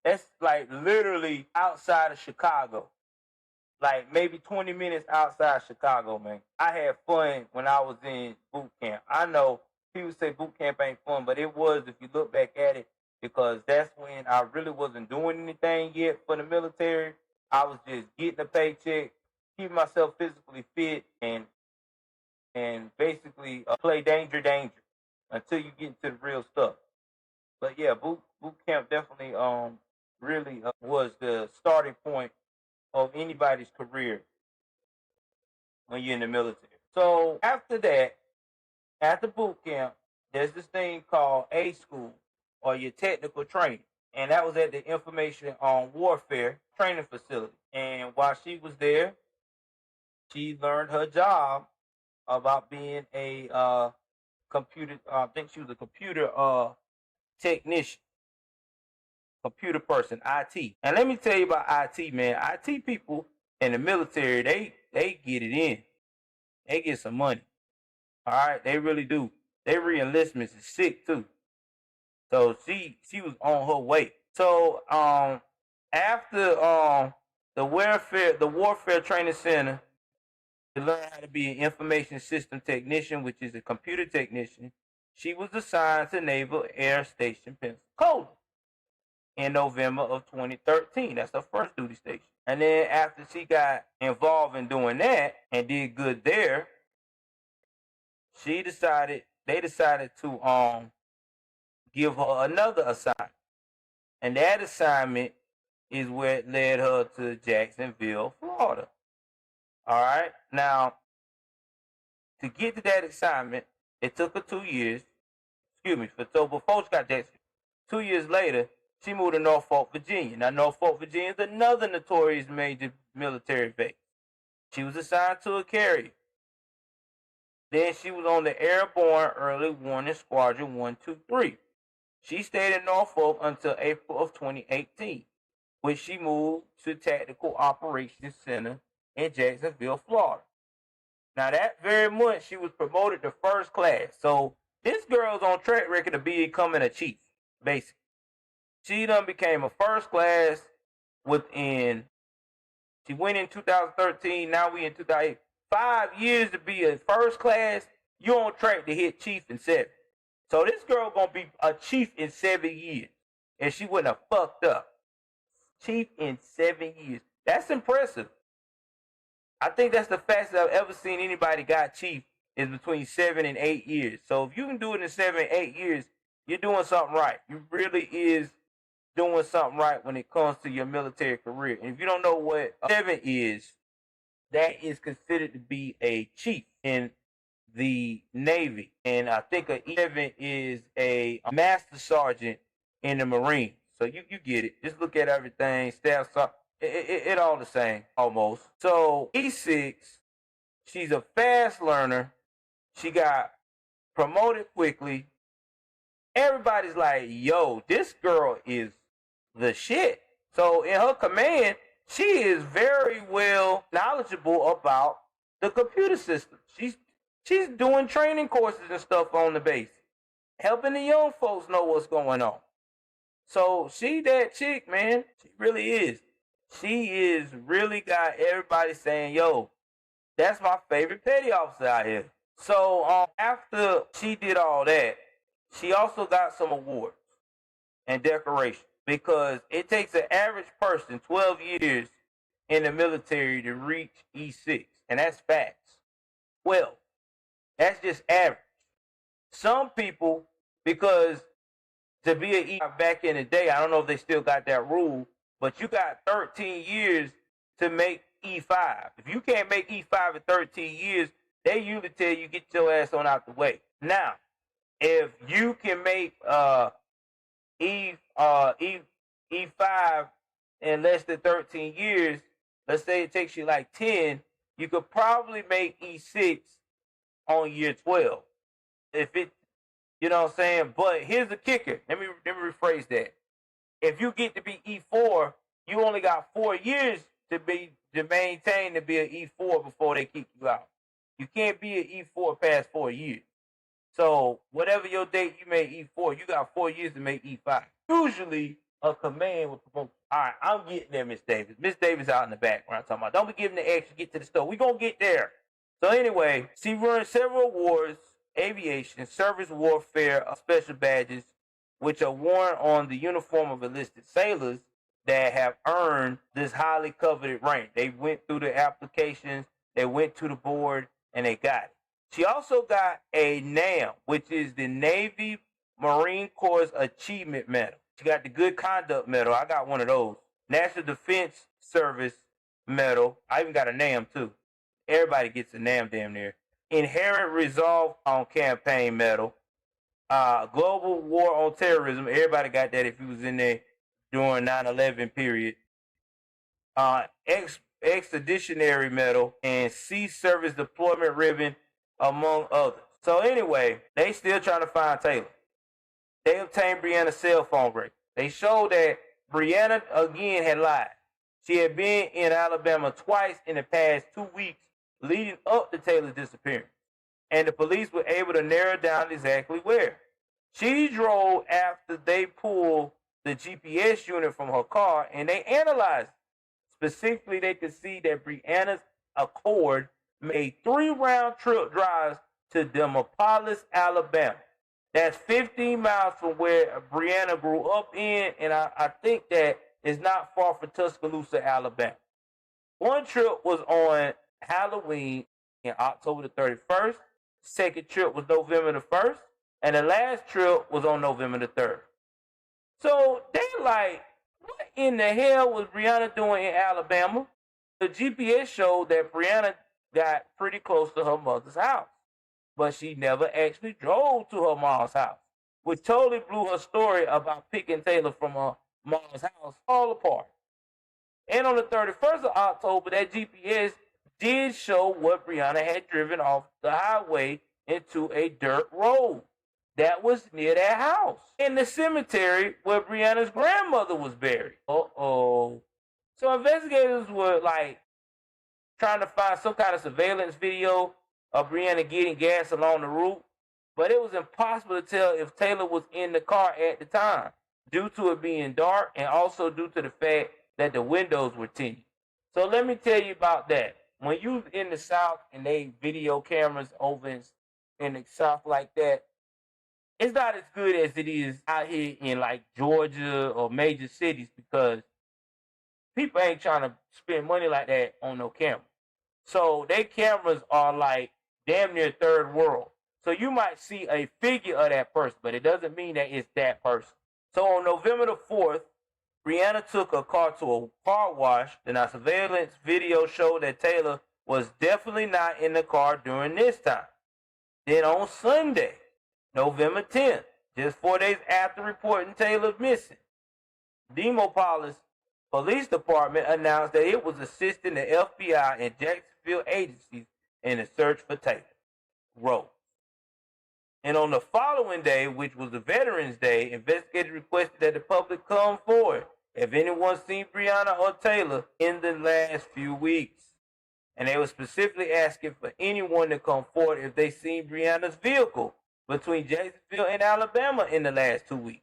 S1: that's like literally outside of Chicago. Like maybe 20 minutes outside Chicago, man. I had fun when I was in boot camp. I know people say boot camp ain't fun, but it was if you look back at it, because that's when I really wasn't doing anything yet for the military. I was just getting a paycheck, keeping myself physically fit, and basically play danger until you get into the real stuff. But yeah, boot camp definitely really was the starting point of anybody's career when you're in the military. So after that, after boot camp, there's this thing called A school, or your technical training. And that was at the Information on Warfare training facility. And while she was there, she learned her job about being a computer, I think she was a computer technician, computer person, IT. And let me tell you about IT, man. IT people in the military, they get it in. They get some money. All right, they really do. Their re-enlistments is sick too. So she was on her way. So after the warfare training center, to learn how to be an information system technician, which is a computer technician, she was assigned to Naval Air Station Pensacola in November of 2013. That's her first duty station. And then after she got involved in doing that and did good there, they decided to give her another assignment. And that assignment is where it led her to Jacksonville, Florida. All right. Now, to get to that assignment, it took her 2 years. So before she got Jacksonville, 2 years later, she moved to Norfolk, Virginia. Now, Norfolk, Virginia is another notorious major military base. She was assigned to a carrier. Then she was on the Airborne Early Warning Squadron 123. She stayed in Norfolk until April of 2018, when she moved to Tactical Operations Center in Jacksonville, Florida. Now, that very month, she was promoted to first class. So, this girl's on track record of becoming a chief. basically. She done became a first class within, she went in 2013, now we in 2008. 5 years to be a first class, you on track to hit chief in 7. So this girl gonna be a chief in 7 years. And she wouldn't have fucked up. Chief in 7 years. That's impressive. I think that's the fastest I've ever seen anybody got chief is between 7 and 8 years. So if you can do it in 7, 8 years, you're doing something right. You really is doing something right when it comes to your military career. And if you don't know what 7 is, that is considered to be a chief in the Navy. And I think a 7 is a master sergeant in the Marines. So you get it. Just look at everything. Staff sergeant. It all the same, almost. So E6, she's a fast learner. She got promoted quickly. Everybody's like, yo, this girl is the shit. So in her command, she is very well knowledgeable about the computer system. She's doing training courses and stuff on the base, helping the young folks know what's going on. So she that chick, man. She really is. She is really got everybody saying, yo, that's my favorite petty officer out here. So after she did all that, she also got some awards and decorations because it takes an average person 12 years in the military to reach E6. And that's facts. Well, that's just average. Some people, because to be an E5 back in the day, I don't know if they still got that rule, but you got 13 years to make E5. If you can't make E5 in 13 years, they usually tell you get your ass on out the way. Now, if you can make E5 in less than 13 years, let's say it takes you like 10, you could probably make E6 on year 12. If it, you know what I'm saying? But here's the kicker. Let me rephrase that. If you get to be E4, you only got 4 years to maintain to be an E4 before they kick you out. You can't be an E4 past 4 years. So whatever your date you made E4, you got 4 years to make E5. Usually a command will promote. All right, I'm getting there, Miss Davis. Miss Davis out in the background talking about, don't be giving the extra, get to the store. We're going to get there. So anyway, she won several awards, aviation, service warfare, special badges, which are worn on the uniform of enlisted sailors that have earned this highly coveted rank. They went through the applications, they went to the board, and they got it. She also got a NAM, which is the Navy Marine Corps Achievement Medal. She got the Good Conduct Medal. I got one of those. National Defense Service Medal. I even got a NAM, too. Everybody gets a NAM damn near. Inherent Resolve on Campaign Medal. Global War on Terrorism. Everybody got that if you was in there during 9/11 period. Expeditionary Medal and Sea Service Deployment Ribbon, among others. So anyway, they still trying to find Taylor. They obtained Brianna's cell phone record. They showed that Brianna, again, had lied. She had been in Alabama twice in the past 2 weeks leading up to Taylor's disappearance. And the police were able to narrow down exactly where. She drove after they pulled the GPS unit from her car and they analyzed it. Specifically, they could see that Brianna's Accord made 3 round-trip drives to Demopolis, Alabama. That's 15 miles from where Brianna grew up in, and I think that is not far from Tuscaloosa, Alabama. One trip was on Halloween in October the 31st. Second trip was November the 1st. And the last trip was on November the 3rd. So they're like, what in the hell was Brianna doing in Alabama? The GPS showed that Brianna got pretty close to her mother's house, but she never actually drove to her mom's house, which totally blew her story about picking Taylor from her mom's house all apart. And on the 31st of October, that GPS did show what Brianna had driven off the highway into a dirt road that was near their house, in the cemetery where Brianna's grandmother was buried. Uh-oh. So investigators were like trying to find some kind of surveillance video of Brianna getting gas along the route. but it was impossible to tell if Taylor was in the car at the time due to it being dark and also due to the fact that the windows were tinted. So let me tell you about that. When you in the South and they video cameras over in the South like that, it's not as good as it is out here in like Georgia or major cities because people ain't trying to spend money like that on no camera. So their cameras are like damn near third world. So you might see a figure of that person, but it doesn't mean that it's that person. So on November the 4th, Brianna took her car to a car wash. Then our surveillance video showed that Taylor was definitely not in the car during this time. Then on Sunday, November 10th, just 4 days after reporting Taylor missing, Demopolis Police Department announced that it was assisting the FBI and Jacksonville agencies in the search for Taylor Rose. And on the following day, which was the Veterans Day, investigators requested that the public come forward if anyone seen Brianna or Taylor in the last few weeks. And they were specifically asking for anyone to come forward if they seen Brianna's vehicle between Jacksonville and Alabama in the last 2 weeks.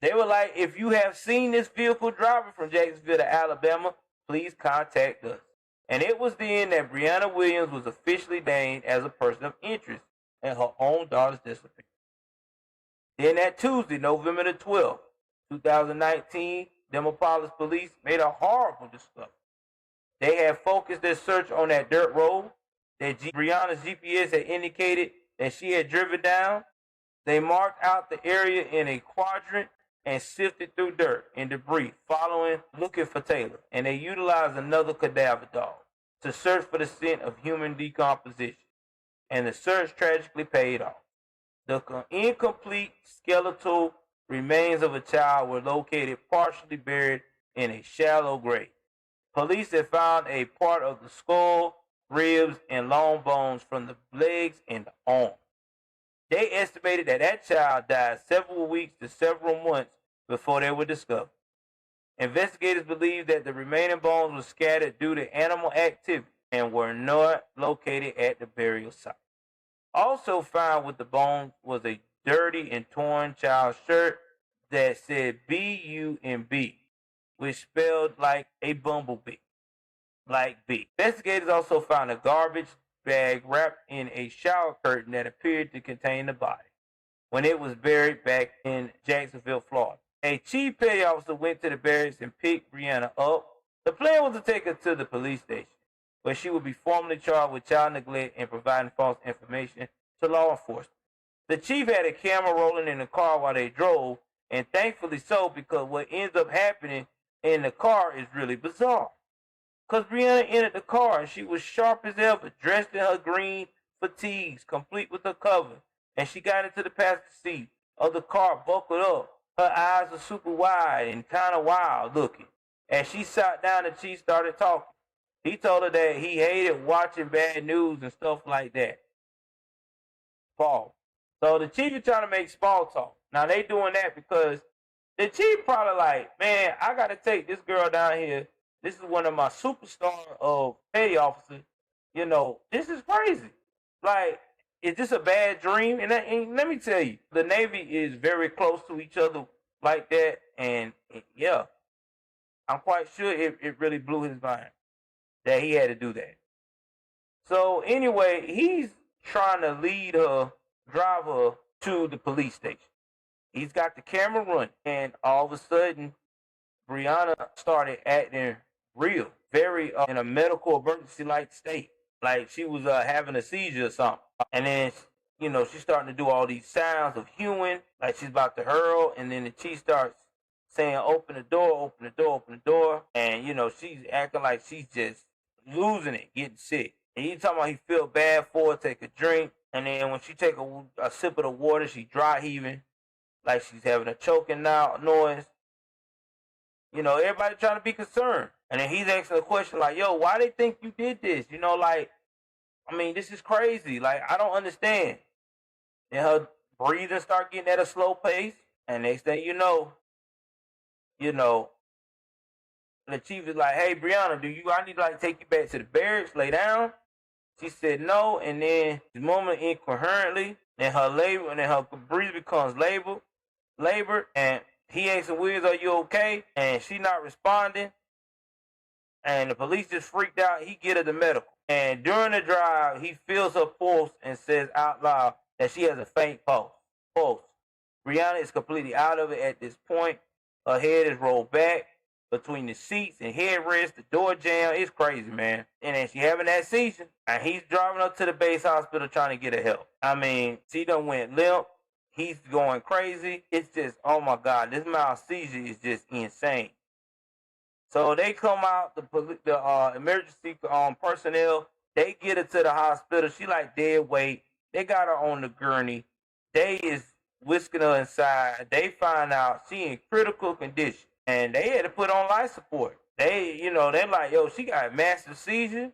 S1: They were like, if you have seen this vehicle driving from Jacksonville to Alabama, please contact us. And it was then that Brianna Williams was officially named as a person of interest in her own daughter's disappearance. Then that Tuesday, November the 12th, 2019, Demopolis police made a horrible discovery. They had focused their search on that dirt road that Brianna's GPS had indicated that she had driven down. They marked out the area in a quadrant and sifted through dirt and debris, looking for Taylor. And they utilized another cadaver dog to search for the scent of human decomposition. And the search tragically paid off. The incomplete skeletal remains of a child were located partially buried in a shallow grave. Police had found a part of the skull, ribs, and long bones from the legs and the arm. They estimated that that child died several weeks to several months before they were discovered. Investigators believe that the remaining bones were scattered due to animal activity and were not located at the burial site. Also found with the bones was a dirty and torn child's shirt that said B-U-M-B, which spelled like a bumblebee, like B. Investigators also found a garbage bag wrapped in a shower curtain that appeared to contain the body when it was buried back in Jacksonville, Florida. A chief petty officer went to the barracks and picked Brianna up. The plan was to take her to the police station, where she would be formally charged with child neglect and providing false information to law enforcement. The chief had a camera rolling in the car while they drove, and thankfully so, because what ends up happening in the car is really bizarre. Because Brianna entered the car and she was sharp as ever, dressed in her green fatigues, complete with her cover. And she got into the passenger seat of the car, buckled up. Her eyes were super wide and kind of wild looking. As she sat down, the chief started talking. He told her that he hated watching bad news and stuff like that. Paul. So the chief is trying to make small talk. Now they doing that because the chief probably like, man, I got to take this girl down here. This is one of my superstar of petty officers. You know, this is crazy. Like, is this a bad dream? And let me tell you, the Navy is very close to each other like that. And yeah, I'm quite sure it really blew his mind that he had to do that. So anyway, he's trying to drive her to the police station. He's got the camera running, and all of a sudden, Brianna started acting real, very in a medical emergency-like state, like she was having a seizure or something. And then, you know, she's starting to do all these sounds of hewing, like she's about to hurl, and then the chief starts saying, open the door, open the door, open the door. And, you know, she's acting like she's just losing it, getting sick. And he's talking about he feel bad for her, take a drink. And then when she take a sip of the water, she dry heaving, like she's having a choking noise. You know, everybody trying to be concerned. And then he's asking a question like, yo, why they think you did this? You know, like, I mean, this is crazy. Like, I don't understand. Then her breathing start getting at a slow pace. And next thing you know, the chief is like, hey, Brianna, I need to like take you back to the barracks, lay down? She said no, and then she's mumbling incoherently, and her breathing becomes labored, and he asking Williams, "Are you okay?" And she not responding, and the police just freaked out. He get her to medical, and during the drive, he feels her pulse and says out loud that she has a faint pulse. Brianna is completely out of it at this point. Her head is rolled back between the seats and headrest. The door jam. It's crazy, man. And then she having that seizure, and he's driving up to the base hospital trying to get her help. I mean, she done went limp. He's going crazy. It's just, oh my God, this mild seizure is just insane. So they come out, the emergency personnel, they get her to the hospital. She like dead weight. They got her on the gurney. They is whisking her inside. They find out she in critical condition. And they had to put on life support. They're like, yo, she got a massive seizure.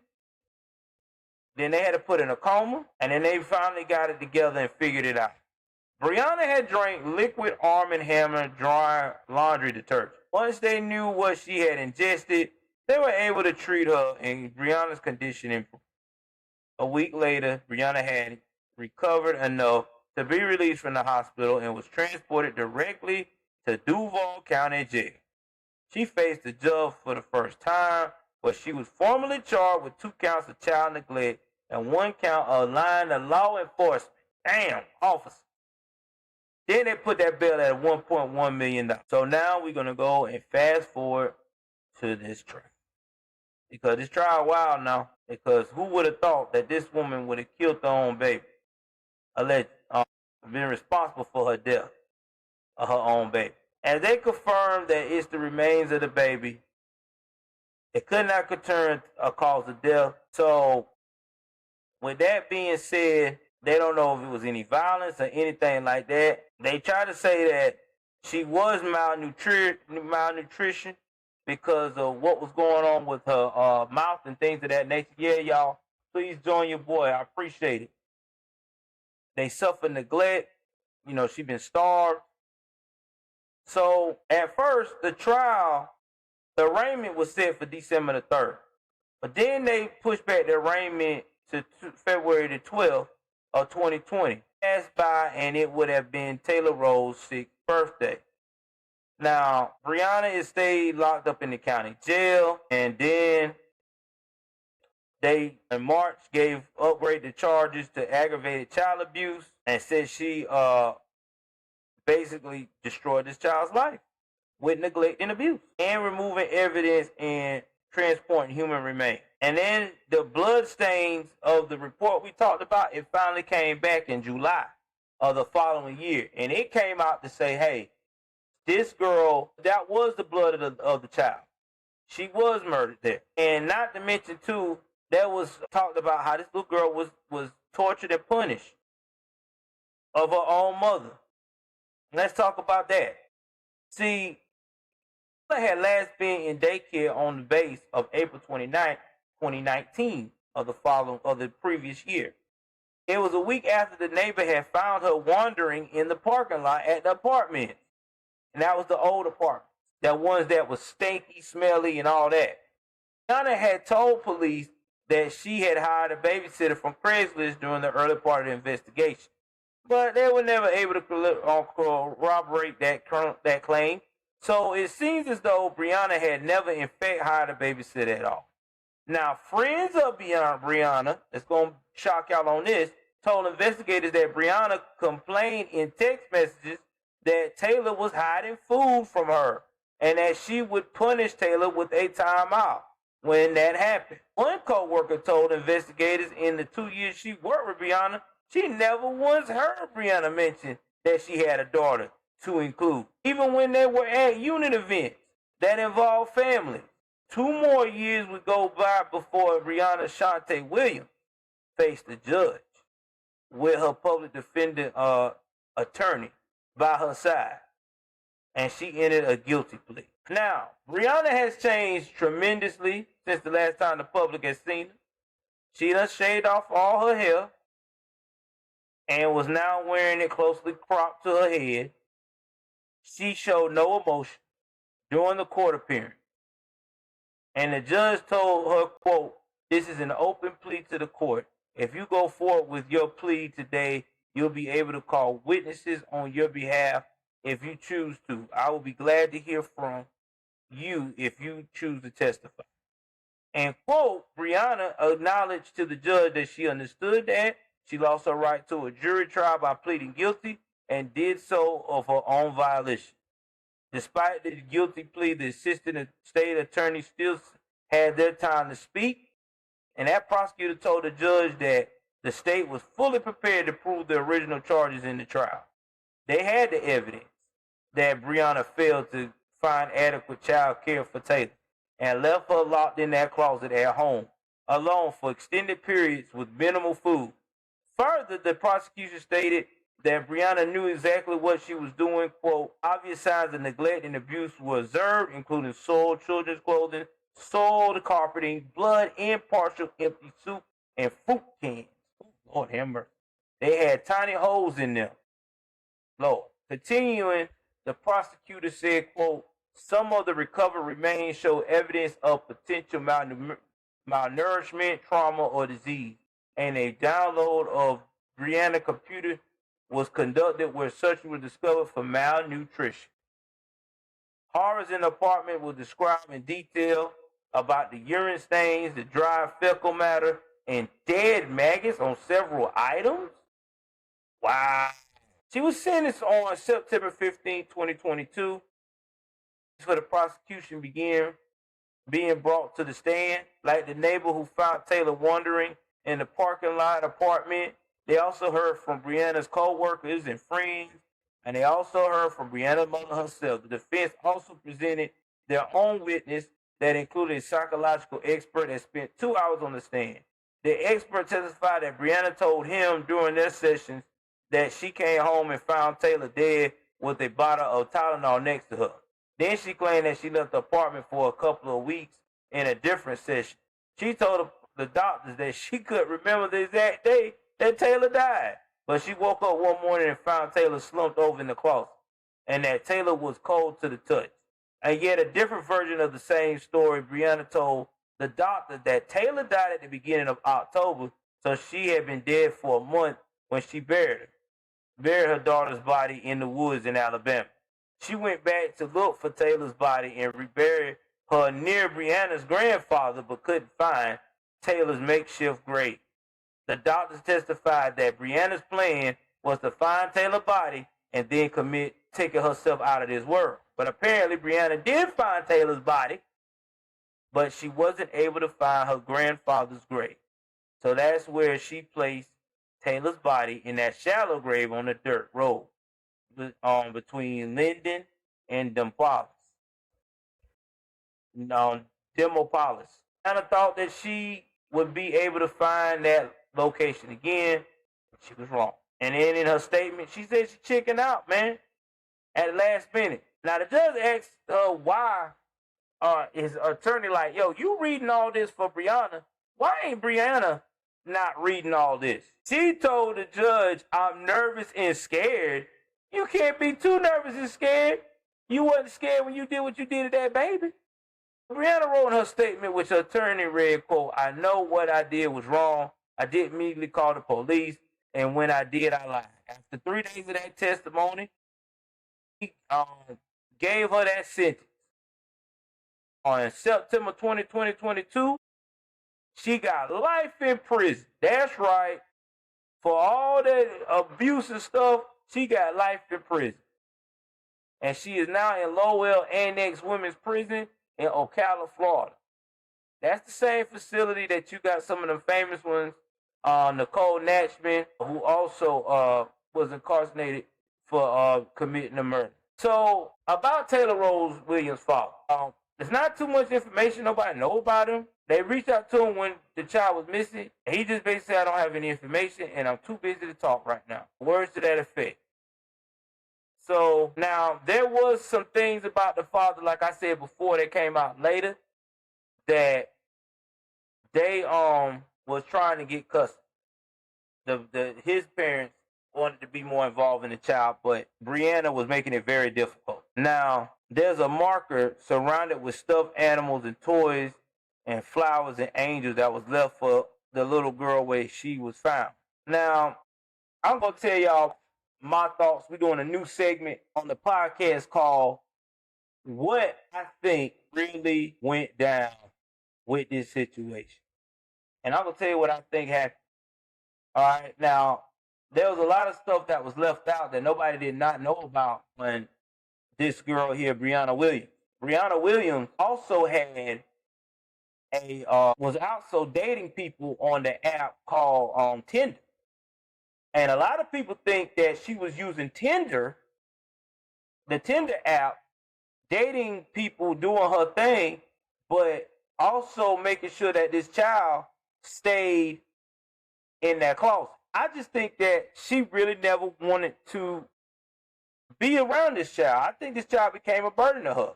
S1: Then they had to put in a coma. And then they finally got it together and figured it out. Brianna had drank liquid Arm & Hammer dry laundry detergent. Once they knew what she had ingested, they were able to treat her, and Brianna's condition improved. A week later, Brianna had recovered enough to be released from the hospital and was transported directly to Duval County Jail. She faced the judge for the first time, where she was formally charged with 2 counts of child neglect and 1 count of lying to law enforcement. Damn, officer. Then they put that bill at $1.1 million. So now we're going to go and fast forward to this trial. Because this trial wild now. Because who would have thought that this woman would have killed her own baby? Alleged, been responsible for her death of her own baby. And they confirmed that it's the remains of the baby. It could not concern a cause of death. So, with that being said, they don't know if it was any violence or anything like that. They try to say that she was malnutrition because of what was going on with her mouth and things of that nature. Yeah, y'all, please join your boy. I appreciate it. They suffer neglect. She been starved. So, at first, the arraignment was set for December the 3rd. But then they pushed back the arraignment to February the 12th of 2020. Passed by, and it would have been Taylor Rose's 6th birthday. Now, Brianna is stayed locked up in the county jail, and then they, in March, upgraded charges to aggravated child abuse and said she basically destroyed this child's life with neglect and abuse and removing evidence and transporting human remains. And then the blood stains of the report we talked about, it finally came back in July of the following year. And it came out to say, hey, this girl, that was the blood of the child. She was murdered there. And not to mention, too, that was talked about how this little girl was tortured and punished of her own mother. Let's talk about that. See, I had last been in daycare on the base of April 29th, 2019 of the previous year. It was a week after the neighbor had found her wandering in the parking lot at the apartment. And that was the old apartment. That ones that was stinky, smelly, and all that. Brianna had told police that she had hired a babysitter from Craigslist during the early part of the investigation. But they were never able to corroborate that claim. So it seems as though Brianna had never in fact hired a babysitter at all. Now, friends of Brianna, that's going to shock y'all on this, told investigators that Brianna complained in text messages that Taylor was hiding food from her and that she would punish Taylor with a timeout when that happened. One co-worker told investigators in the 2 years she worked with Brianna, she never once heard Brianna mention that she had a daughter to include, even when they were at unit events that involved families. 2 more years would go by before Brianna Shante Williams faced the judge with her public defender attorney by her side, and she entered a guilty plea. Now, Brianna has changed tremendously since the last time the public has seen her. She done shaved off all her hair and was now wearing it closely cropped to her head. She showed no emotion during the court appearance. And the judge told her, quote, "This is an open plea to the court. If you go forward with your plea today, you'll be able to call witnesses on your behalf if you choose to. I will be glad to hear from you if you choose to testify. And quote, Brianna acknowledged to the judge that she understood that she lost her right to a jury trial by pleading guilty and did so of her own violation. Despite the guilty plea, the assistant state attorney still had their time to speak, and that prosecutor told the judge that the state was fully prepared to prove the original charges in the trial. They had the evidence that Brianna failed to find adequate child care for Taylor and left her locked in that closet at home, alone for extended periods with minimal food. Further, the prosecution stated that Brianna knew exactly what she was doing. Quote, obvious signs of neglect and abuse were observed, including soiled children's clothing, soiled carpeting, blood in partial empty soup, and fruit cans. Lord have mercy. They had tiny holes in them. Lord. Continuing, the prosecutor said, quote, some of the recovered remains show evidence of potential malnourishment, trauma, or disease, and a download of Brianna's computer was conducted where searching was discovered for malnutrition. Horrors in the apartment were described in detail about the urine stains, the dry fecal matter, and dead maggots on several items. Wow. She was sentenced on September 15, 2022. For the prosecution began being brought to the stand, like the neighbor who found Taylor wandering in the parking lot apartment. They also heard from Brianna's co-workers and friends, and they also heard from Brianna's mother herself. The defense also presented their own witness that included a psychological expert that spent 2 hours on the stand. The expert testified that Brianna told him during their sessions that she came home and found Taylor dead with a bottle of Tylenol next to her. Then she claimed that she left the apartment for a couple of weeks in a different session. She told the doctors that she couldn't remember the exact day that Taylor died, but she woke up one morning and found Taylor slumped over in the closet, and that Taylor was cold to the touch. And yet a different version of the same story, Brianna told the doctor that Taylor died at the beginning of October, so she had been dead for a month when she buried her daughter's body in the woods in Alabama. She went back to look for Taylor's body and reburied her near Brianna's grandfather, but couldn't find Taylor's makeshift grave. The doctors testified that Brianna's plan was to find Taylor's body and then commit taking herself out of this world. But apparently Brianna did find Taylor's body, but she wasn't able to find her grandfather's grave. So that's where she placed Taylor's body in that shallow grave on the dirt road between Linden and Demopolis. Brianna thought that she would be able to find that location again. She was wrong. And then in her statement, she said she chickened out, man, at the last minute. Now, the judge asked her why his attorney like, yo, you reading all this for Brianna. Why ain't Brianna not reading all this? She told the judge, I'm nervous and scared. You can't be too nervous and scared. You wasn't scared when you did what you did to that baby. Brianna wrote in her statement, which her attorney read, quote, I know what I did was wrong. I didn't immediately call the police, and when I did, I lied. After 3 days of that testimony, he gave her that sentence. On September 20, 2022, she got life in prison. That's right. For all that abuse and stuff, she got life in prison. And she is now in Lowell Annex Women's Prison in Ocala, Florida. That's the same facility that you got some of the famous ones, Nicole Natchman, who also was incarcerated for committing a murder. So, about Taylor Rose Williams' father. There's not too much information. Nobody knows about him. They reached out to him when the child was missing. And he just basically said, I don't have any information, and I'm too busy to talk right now. Words to that effect. So, now, there was some things about the father, like I said before, that came out later, that they was trying to get custody. His parents wanted to be more involved in the child, but Brianna was making it very difficult. Now, there's a marker surrounded with stuffed animals and toys and flowers and angels that was left for the little girl where she was found. Now, I'm going to tell y'all my thoughts. We're doing a new segment on the podcast called What I Think Really Went Down with This Situation. And I'm going to tell you what I think happened. All right. Now, there was a lot of stuff that was left out that nobody did not know about when this girl here, Brianna Williams. Brianna Williams also had was also dating people on the app called Tinder. And a lot of people think that she was using Tinder, the Tinder app, dating people, doing her thing, but also making sure that this child stayed in that closet. I just think that she really never wanted to be around this child. I think this child became a burden to her.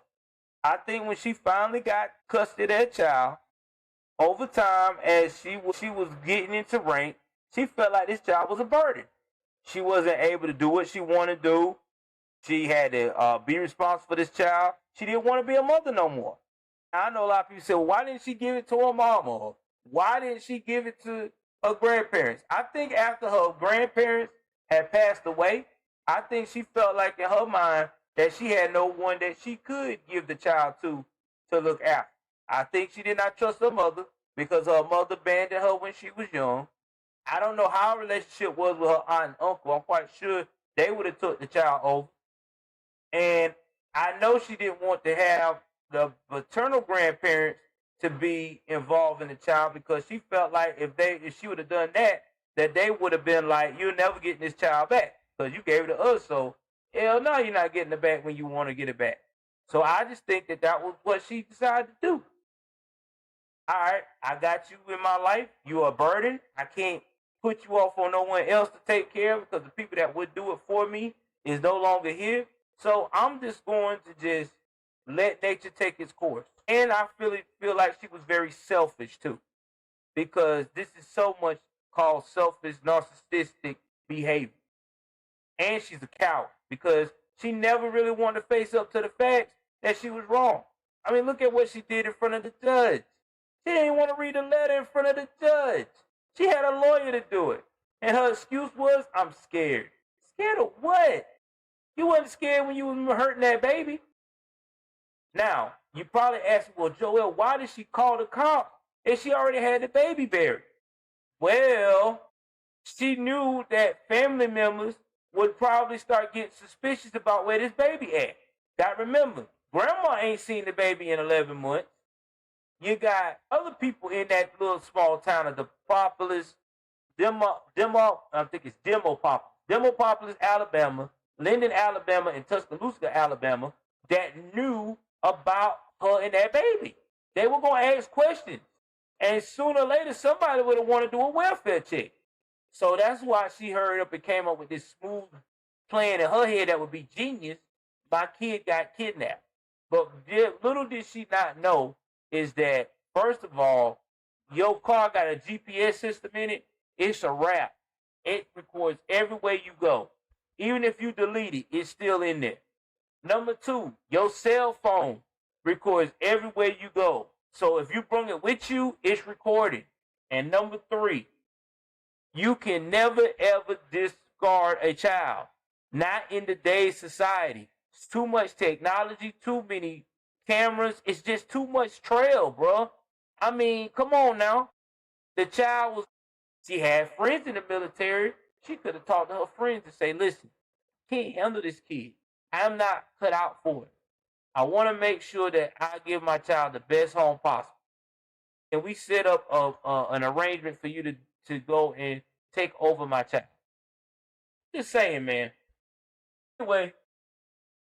S1: I think when she finally got custody of that child, over time, as she was getting into rank, she felt like this child was a burden. She wasn't able to do what she wanted to do. She had to be responsible for this child. She didn't want to be a mother no more. I know a lot of people say, well, why didn't she give it to her mama? Or why didn't she give it to her grandparents? I think after her grandparents had passed away, I think she felt like in her mind that she had no one that she could give the child to look after. I think she did not trust her mother because her mother abandoned her when she was young. I don't know how her relationship was with her aunt and uncle. I'm quite sure they would have took the child over. And I know she didn't want to have the paternal grandparents to be involved in the child because she felt like if she would have done that they would have been like, you're never getting this child back because you gave it to us. So, hell no, you're not getting it back when you want to get it back. So I just think that was what she decided to do. All right, I got you in my life. You're a burden. I can't put you off on no one else to take care of because the people that would do it for me is no longer here. So I'm just going to just let nature take its course. And I feel like she was very selfish too, because this is so much called selfish, narcissistic behavior. And she's a coward because she never really wanted to face up to the facts that she was wrong. I mean, look at what she did in front of the judge. She didn't want to read the letter in front of the judge. She had a lawyer to do it. And her excuse was, I'm scared. Scared of what? You wasn't scared when you were hurting that baby. Now, you probably ask, well, Joel, why did she call the cops if she already had the baby buried? Well, she knew that family members would probably start getting suspicious about where this baby at. Got remember, grandma ain't seen the baby in 11 months. You got other people in that little small town of Demopolis, I think it's Demopolis, Alabama, Linden, Alabama, and Tuscaloosa, Alabama, that knew about her and that baby. They were going to ask questions. And sooner or later, somebody would have wanted to do a welfare check. So that's why she hurried up and came up with this smooth plan in her head that would be genius. My kid got kidnapped. But little did she not know is that, first of all, your car got a GPS system in it. It's a wrap. It records everywhere you go. Even if you delete it, it's still in there. Number two, your cell phone records everywhere you go. So if you bring it with you, it's recorded. And number three, you can never, ever discard a child. Not in today's society. It's too much technology, too many cameras. It's just too much trail, bro. I mean, come on now. The child she had friends in the military. She could have talked to her friends and say, listen, can't handle this kid. I'm not cut out for it. I want to make sure that I give my child the best home possible. And we set up an arrangement for you to go and take over my child. Just saying, man. Anyway,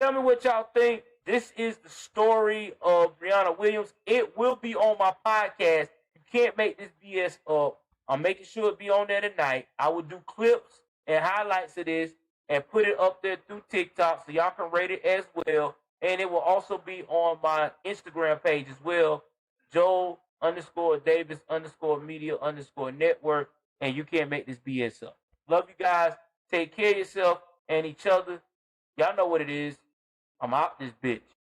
S1: tell me what y'all think. This is the story of Brianna Williams. It will be on my podcast. You can't make this BS up. I'm making sure it be on there tonight. I will do clips and highlights of this and put it up there through TikTok so y'all can rate it as well. And it will also be on my Instagram page as well, Joel_Davis_media_network. And you can't make this BS up. Love you guys. Take care of yourself and each other. Y'all know what it is. I'm out this bitch.